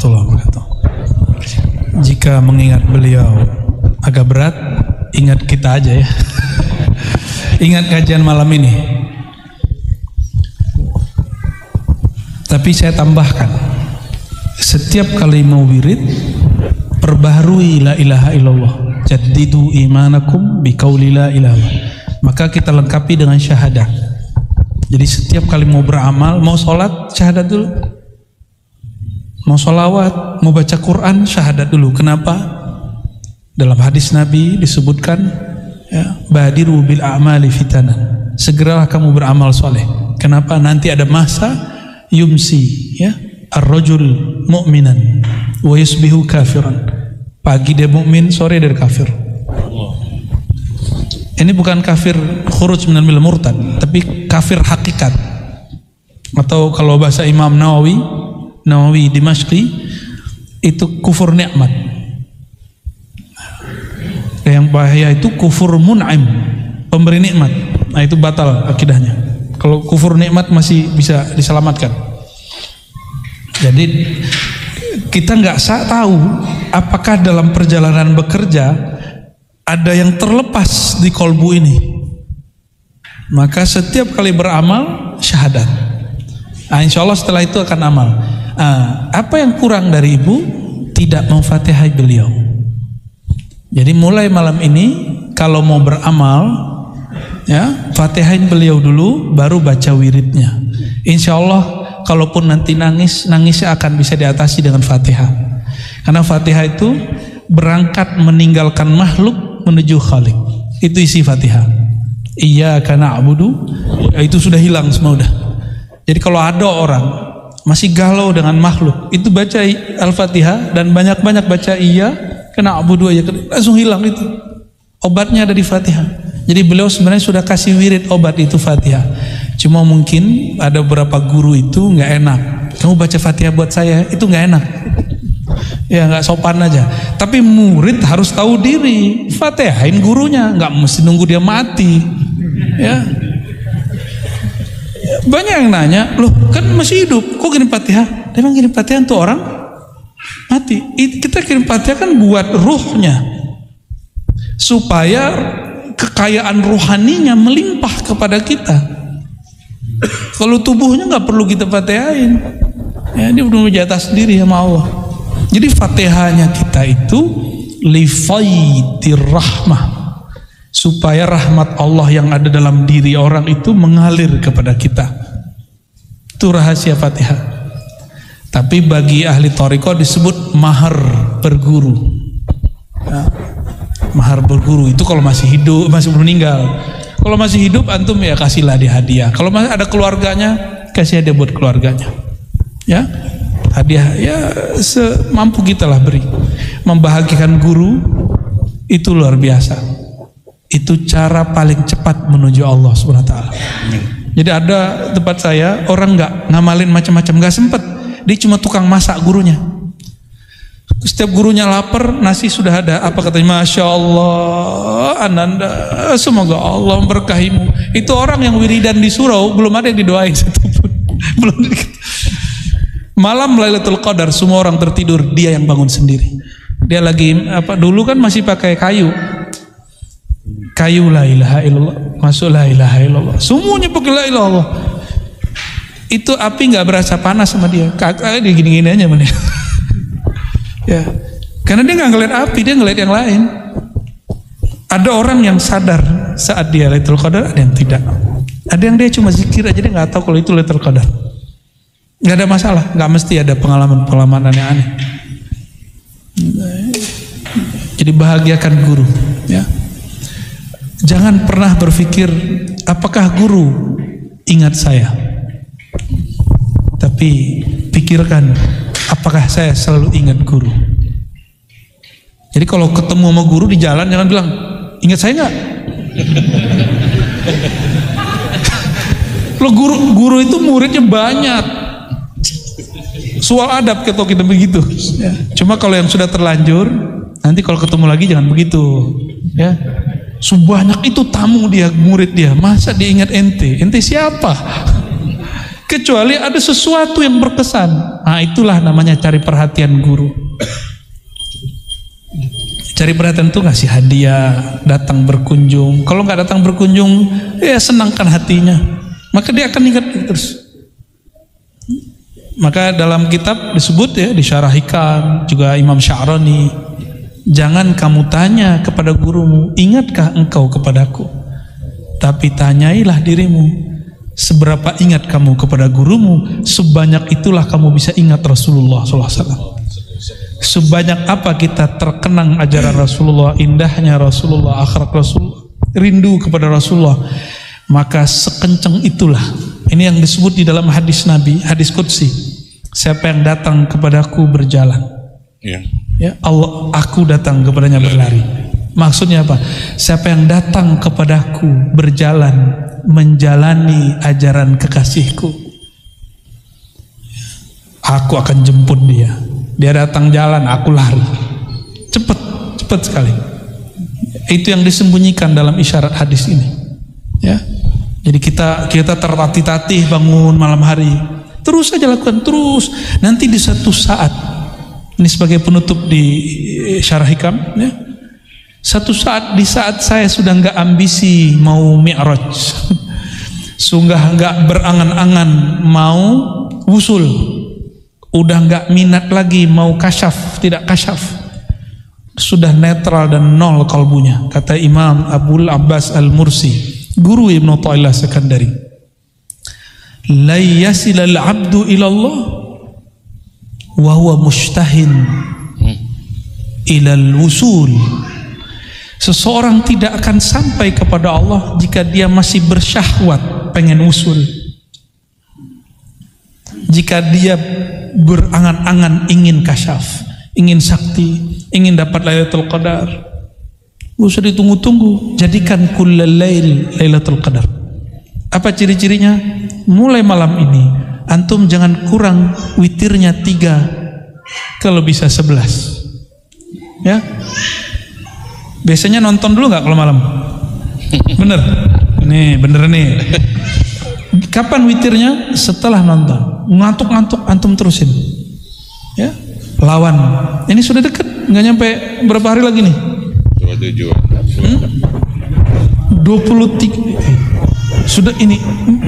Jika mengingat beliau agak berat, ingat kita aja ya. Ingat kajian malam ini. Tapi saya tambahkan, setiap kali mau wirid, perbaharui la ilaha illallah, jaddidu imanakum biqauli la ilaha illallah. Maka kita lengkapi dengan syahadah. Jadi setiap kali mau beramal, mau sholat, syahadat dulu. Mau sholawat, mau baca Quran, syahadat dulu. Kenapa? Dalam hadis Nabi disebutkan, ya, badiru bil a'mali fitanan. Segeralah kamu beramal soleh. Kenapa? Nanti ada masa yumsi, ya, ar-rajul mu'minan wa yusbihu kafiran. Pagi dia mukmin, sore dia kafir. Ini bukan kafir khuruj minal millah murtad, tapi kafir hakikat. Atau kalau bahasa Imam Nawawi Dimashqi, itu kufur nikmat. Yang bahaya itu kufur mun'im, pemberi nikmat. Nah, itu batal akidahnya. Kalau kufur nikmat masih bisa diselamatkan. Jadi kita nggak tahu apakah dalam perjalanan bekerja ada yang terlepas di kolbu ini. Maka setiap kali beramal syahadat. Nah, insya Allah setelah itu akan amal. Apa yang kurang dari ibu? Tidak memfatihai beliau. Jadi mulai malam ini kalau mau beramal, ya, fatihain beliau dulu, baru baca wiridnya. Insya Allah kalaupun nanti nangisnya akan bisa diatasi dengan fatihah. Karena fatihah itu berangkat meninggalkan makhluk menuju khalik. Itu isi fatihah. Iyyaka na'budu, itu sudah hilang semua udah. Jadi kalau ada orang masih galau dengan makhluk, itu baca Al-Fatihah dan banyak-banyak baca iyyaka na'budu aja, langsung hilang itu. Obatnya ada di Fatihah. Jadi beliau sebenarnya sudah kasih wirid obat itu Fatihah. Cuma mungkin ada beberapa guru itu nggak enak. Kamu baca Fatihah buat saya, itu nggak enak. Ya nggak sopan aja. Tapi murid harus tahu diri, Fatihain gurunya, nggak mesti nunggu dia mati. Ya. Banyak yang nanya, loh kan masih hidup, kok kirim Fatihah? Dia memang kirim Fatihah untuk orang mati. Kita kirim Fatihah kan buat ruhnya, supaya kekayaan rohaninya melimpah kepada kita. Kalau tubuhnya nggak perlu kita Fatihain, ya dia udah jatah sendiri sama Allah. Jadi Fatihahnya kita itu lifaitir rahmah, supaya rahmat Allah yang ada dalam diri orang itu mengalir kepada kita. Itu rahasia Fatihah. Tapi bagi ahli thariqah disebut mahar berguru. Ya, mahar berguru itu kalau masih hidup, masih belum meninggal. Kalau masih hidup antum ya kasihlah dia hadiah. Kalau masih ada keluarganya, kasih hadiah buat keluarganya. Ya, hadiah ya semampu kita lah beri. Membahagiakan guru itu luar biasa. Itu cara paling cepat menuju Allah Subhanahu wa taala. Jadi ada tempat saya orang nggak ngamalin macam-macam, nggak sempet. Dia cuma tukang masak gurunya. Setiap gurunya lapar, nasi sudah ada. Apa katanya? Masya Allah, Ananda, semoga Allah memberkahimu. Itu orang yang wiridan di surau, belum ada yang didoain satupun. Belum. Malam Lailatul Qadar, semua orang tertidur, dia yang bangun sendiri. Dia lagi dulu kan masih pakai kayu la ilaha illallah, masuk la ilaha illallah, semuanya pakai la ilaha illallah. Itu api nggak berasa panas sama dia, kakak dia gini-gini aja mana. Ya, karena dia nggak ngeliat api, dia ngeliat yang lain. Ada orang yang sadar saat dia Lailatul Qadar, ada yang tidak. Ada yang dia cuma zikir aja, dia nggak tahu kalau itu Lailatul Qadar. Nggak ada masalah, nggak mesti ada pengalaman yang aneh. Jadi bahagiakan guru, ya. Jangan pernah berpikir apakah guru ingat saya, tapi pikirkan apakah saya selalu ingat guru. Jadi kalau ketemu sama guru di jalan jangan bilang ingat saya nggak. Lo guru itu muridnya banyak. Soal adab kita begitu. Ya. Cuma kalau yang sudah terlanjur, nanti kalau ketemu lagi jangan begitu. Ya. Sebanyak itu tamu dia, murid dia, masa dia ingat ente? Ente siapa? Kecuali ada sesuatu yang berkesan. Nah itulah namanya cari perhatian guru. Cari perhatian itu ngasih hadiah, datang berkunjung. Kalau nggak datang berkunjung, ya senangkan hatinya. Maka dia akan ingat terus. Maka dalam kitab disebut ya, di Syarah Hikam juga Imam Sya'rani, jangan kamu tanya kepada gurumu, ingatkah engkau kepadaku? Tapi tanyailah dirimu, seberapa ingat kamu kepada gurumu, sebanyak itulah kamu bisa ingat Rasulullah SAW. Sebanyak apa kita terkenang ajaran Rasulullah, indahnya Rasulullah, akhlak Rasulullah, rindu kepada Rasulullah, maka sekencang itulah. Ini yang disebut di dalam hadis Nabi, hadis Qudsi. Siapa yang datang kepadaku berjalan, ya Allah, aku datang kepadanya berlari. Maksudnya apa? Siapa yang datang kepadaku berjalan, menjalani ajaran kekasihku, aku akan jemput dia. Dia datang jalan, aku lari. Cepat sekali. Itu yang disembunyikan dalam isyarat hadis ini. Ya. Jadi kita tertatih-tatih bangun malam hari, terus saja lakukan, terus. Nanti di satu saat, ini sebagai penutup di Syarah Hikam, ya. Satu saat, di saat saya sudah nggak ambisi mau mi'raj, sudah nggak berangan-angan mau wusul, udah nggak minat lagi mau kasyaf, tidak kasyaf, sudah netral dan nol kalbunya. Kata Imam Abul Abbas Al-Mursi, guru Ibnu Athaillah Sekandari, la yasilal abdu ilallah wa huwa mushtahin ilal wusul. Seseorang tidak akan sampai kepada Allah jika dia masih bersyahwat pengen usul, jika dia berangan-angan ingin kasyaf, ingin sakti, ingin dapat Lailatul Qadar. Gak usah ditunggu-tunggu, jadikan kullal lail Lailatul Qadar. Apa ciri-cirinya? Mulai malam ini antum jangan kurang witirnya 3, kalau bisa 11. Ya. Biasanya nonton dulu nggak kalau malam? Bener? Nih, bener nih. Kapan witirnya? Setelah nonton. Ngantuk-ngantuk antum terusin. Ya, lawan. Ini sudah dekat, nggak nyampe berapa hari lagi nih? 23. Sudah ini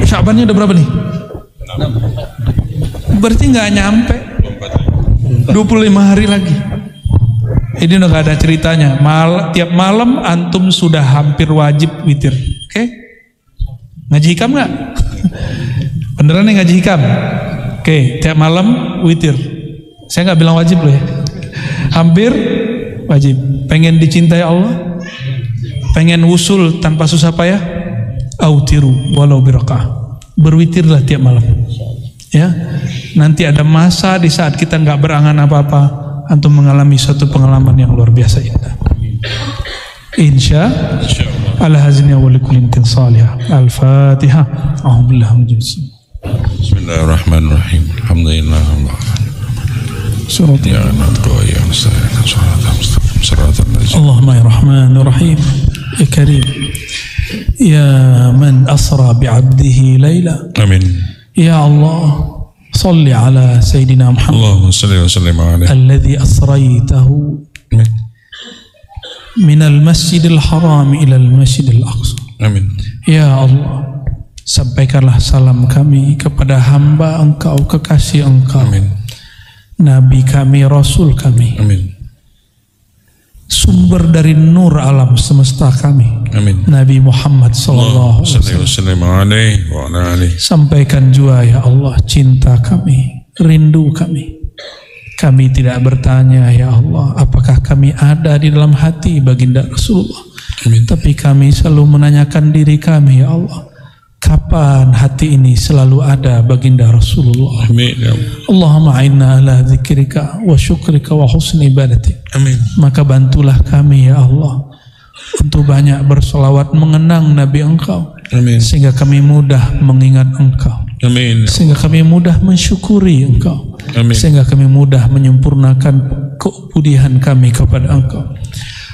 Syabannya udah berapa nih? 6. Berarti nggak nyampe 25 hari lagi. Ini udah gak ada ceritanya. Tiap malam antum sudah hampir wajib witir. Oke? Ngaji hikam gak? Beneran nih ngaji hikam? Oke, tiap malam witir. Saya gak bilang wajib loh ya. Hampir wajib. Pengen dicintai Allah, pengen wusul tanpa susah payah, autiru walau birakah. Berwitirlah tiap malam. Ya. Nanti ada masa di saat kita gak berangan apa-apa, antum mengalami suatu pengalaman yang luar biasa indah. Insya Allah hazina wa likulli intin salihah. Al-Fatihah. Bismillahirrahmanirrahim. Alhamdulillah. Surat Allahumma ya Rahman ya Rahim ya Karim ya man asra bi'abdihi layla. Amin. Ya Allah, صل على سيدنا محمد اللهم صل وسلم عليه الذي أسريته من المسجد الحرام إلى المسجد الأقصى. Amin. Ya Allah, sampaikanlah salam kami kepada hamba Engkau, kekasih Engkau. Amin. Nabi kami, Rasul kami. Amin. Sumber dari nur alam semesta kami. Amin. Nabi Muhammad sallallahu alaihi wasallam. Sampaikan juga ya Allah cinta kami, rindu kami. Kami tidak bertanya ya Allah apakah kami ada di dalam hati baginda Rasulullah. Amin. Tapi kami selalu menanyakan diri kami ya Allah, kapan hati ini selalu ada baginda Rasulullah. Amin. Allahumma a'inna ala dzikrika wa syukrika wa husni ibadatik. Amin. Maka bantulah kami ya Allah untuk banyak berselawat mengenang Nabi Engkau. Amin. Sehingga kami mudah mengingat Engkau. Amin. Sehingga kami mudah mensyukuri Engkau. Amin. Sehingga kami mudah menyempurnakan keubudian kami kepada Engkau.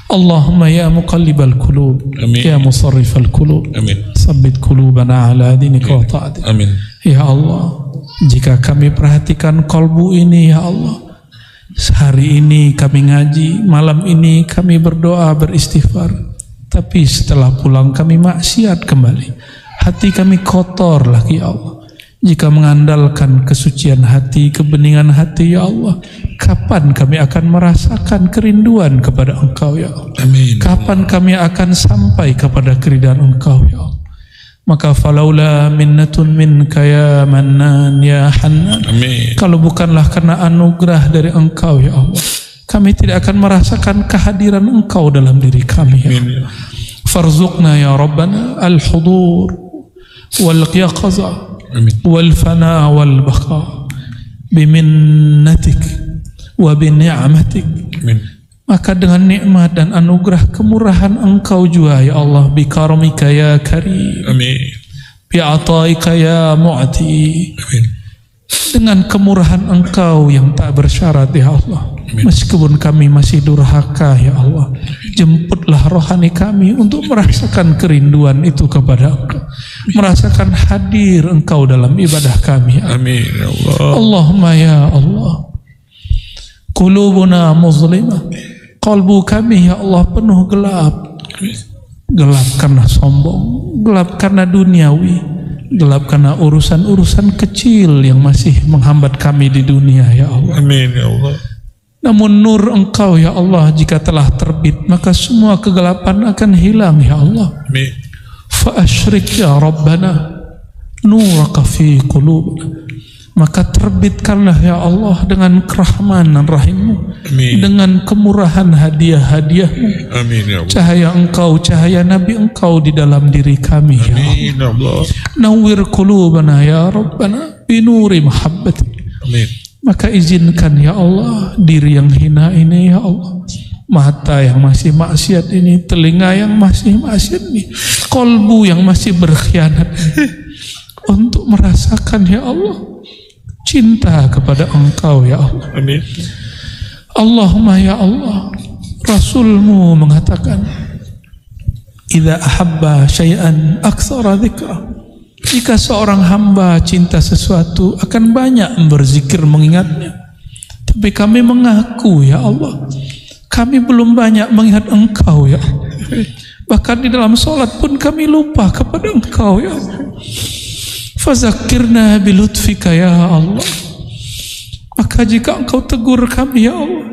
Allahumma ya muqallibal qulub, ya musarrifal qulub, sabbit qulubana ala dinika wa ta'atik. Amin. Ya Allah, jika kami perhatikan kalbu ini ya Allah, hari ini kami ngaji, malam ini kami berdoa beristighfar, tapi setelah pulang kami maksiat kembali, hati kami kotor lagi ya Allah. Jika mengandalkan kesucian hati, kebeningan hati, ya Allah, kapan kami akan merasakan kerinduan kepada Engkau, ya Allah? Amin. Kapan kami akan sampai kepada keridhaan Engkau, ya Allah? Maka falaula minnatun minka ya Mannan ya Hannan. Amin. Kalau bukanlah karena anugerah dari Engkau, ya Allah, kami tidak akan merasakan kehadiran Engkau dalam diri kami, ya Allah. Farzuqna ya Rabbana al-hudur wal yaqaza wal fana wal baqa biminnatik wa bini'matik. Maka dengan nikmat dan anugerah kemurahan Engkau juga, ya Allah, bikaramika ya karim, Amin. bi'ataika ya mu'ti, Amin. dengan kemurahan Engkau yang tak bersyarat, ya Allah. Meskipun kami masih durhaka, ya Allah, jemputlah rohani kami untuk merasakan kerinduan itu kepada Engkau, merasakan hadir Engkau dalam ibadah kami, ya Allah. Amin ya Allah. Allahumma ya Allah, qulubuna muzlimah, qalbu kami, ya Allah, penuh gelap. Gelap karena sombong, gelap karena duniawi, gelap karena urusan-urusan kecil yang masih menghambat kami di dunia, ya Allah. Amin ya Allah. Namun nur Engkau, ya Allah, jika telah terbit, maka semua kegelapan akan hilang, ya Allah. Amin. Fa asyrik ya Rabbana nuraka fi qulubina, maka terbitkanlah, ya Allah, dengan kerahmanan rahim-Mu, dengan kemurahan hadiah-hadiah-Mu, Amin ya Allah. cahaya Engkau, cahaya Nabi Engkau di dalam diri kami, ya Allah. Amin ya Allah. Nawwir qulubana ya Rabbana binuri mahabbati. Amin. Maka izinkan, ya Allah, diri yang hina ini, ya Allah, mata yang masih maksiat ini, telinga yang masih maksiat ini, kolbu yang masih berkhianat ini, untuk merasakan, ya Allah, cinta kepada Engkau, ya Allah. Amin. Allahumma ya Allah, Rasul-Mu mengatakan, idza ahabba syai'an aktsara dzikra. Jika seorang hamba cinta sesuatu, akan banyak berzikir mengingatnya. Tapi kami mengaku, ya Allah, kami belum banyak mengingat Engkau, ya Allah. Bahkan di dalam sholat pun kami lupa kepada Engkau, ya Allah. Fazakirna bilutfika ya Allah. Maka jika Engkau tegur kami, ya Allah,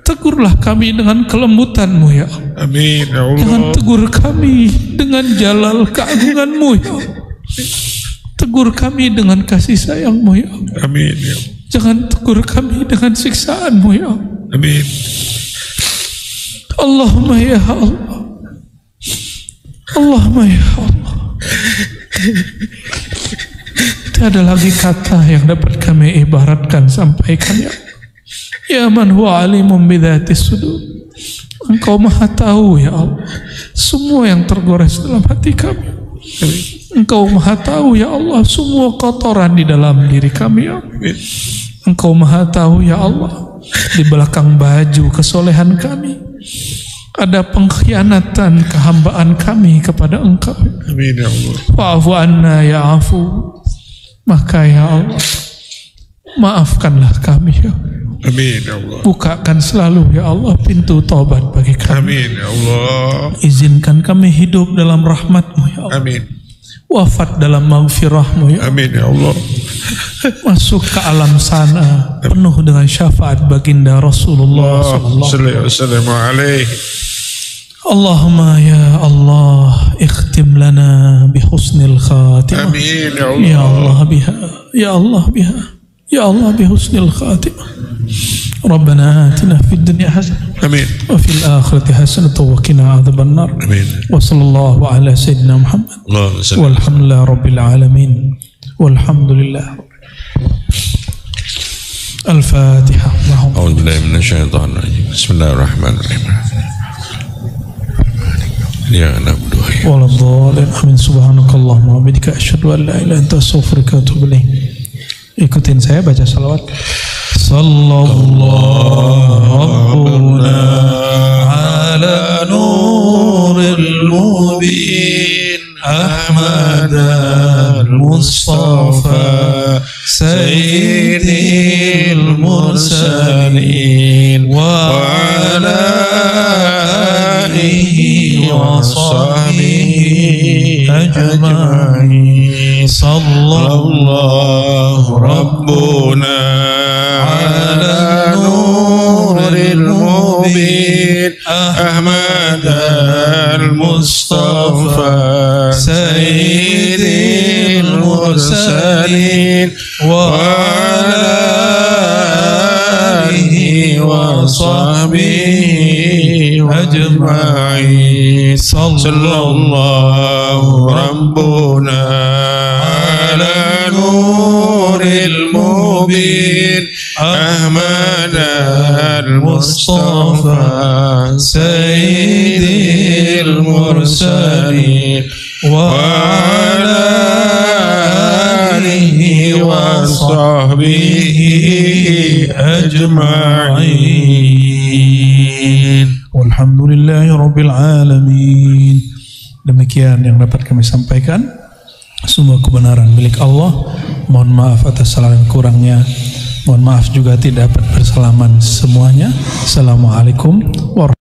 tegurlah kami dengan kelembutan-Mu, ya Allah. Amin ya Allah. Jangan tegur kami dengan jalal keagungan-Mu, ya Allah. Tegur kami dengan kasih sayang-Mu, ya Allah. Amin ya Allah. Jangan tegur kami dengan siksaan-Mu, ya Allah. Amin. Allahumma ya Allah, Allahumma ya Allah. Tiada lagi kata yang dapat kami ibaratkan, sampaikan, ya Allah. Ya man huwa alimun bidzatis sudur. Engkau maha tahu, ya Allah, semua yang tergores dalam hati kami. Engkau maha tahu, ya Allah, semua kotoran di dalam diri kami, ya Allah. Engkau maha tahu, ya Allah, di belakang baju kesolehan kami ada pengkhianatan kehambaan kami kepada Engkau. Amin ya Allah. Wa'fu anna ya afu. Maka, ya Allah, maafkanlah kami, ya Allah. Amin ya Allah. Bukakan selalu, ya Allah, pintu taubat bagi kami. Amin ya Allah. Izinkan kami hidup dalam rahmat-Mu, ya Allah. Amin. Wafat dalam maghfirah-Mu, ya Allah. Amin ya Allah. Masuk ke alam sana penuh dengan syafaat baginda Rasulullah sallallahu alaihi. Allahumma ya Allah, ikhtim lana bihusnil khatimah. Amin ya Allah. Ya Allah biha, ya Allah biha, ya Allah bihusnil khatimah. Rabbana atina fid dunya hasanah. Amin. Wa fil akhirati hasanah wa qina adzabannar. Amin. Wa sallallahu ala sayyidina Muhammad. Allahumma salli. Walhamdulillahi rabbil alamin. Walhamdulillah. Al-Fatihah. A'udzu billahi minasyaitonir rajim. Bismillahirrahmanirrahim. Ya na'budu wa iyyaka Waladhdallin. Amin. Subhanakallahumma wa bihamdika asyhadu an la ilaha illa anta astaghfiruka wa atubu ilaik. Ikutin saya baca salawat. Sallallahu rabbuna ala nuril mubin Ahmad al-Mustafa Sayyidil mursalin wa ala آله وصحبه أجمعين صلى الله ربنا على النور المبين أحمد المصطفى سيد المرسلين وعلى آله وصحبه أجمعين صلى الله ربنا على نور المبين أحمد المصطفى سيد المرسلين وعلى آله وصحبه أجمعين والحمدلله رب العالمين. Demikian yang dapat kami sampaikan. Semua kebenaran milik Allah. Mohon maaf atas salah dan kurangnya. Mohon maaf juga tidak dapat bersalaman semuanya. Assalamualaikum warahmatullahi wabarakatuh.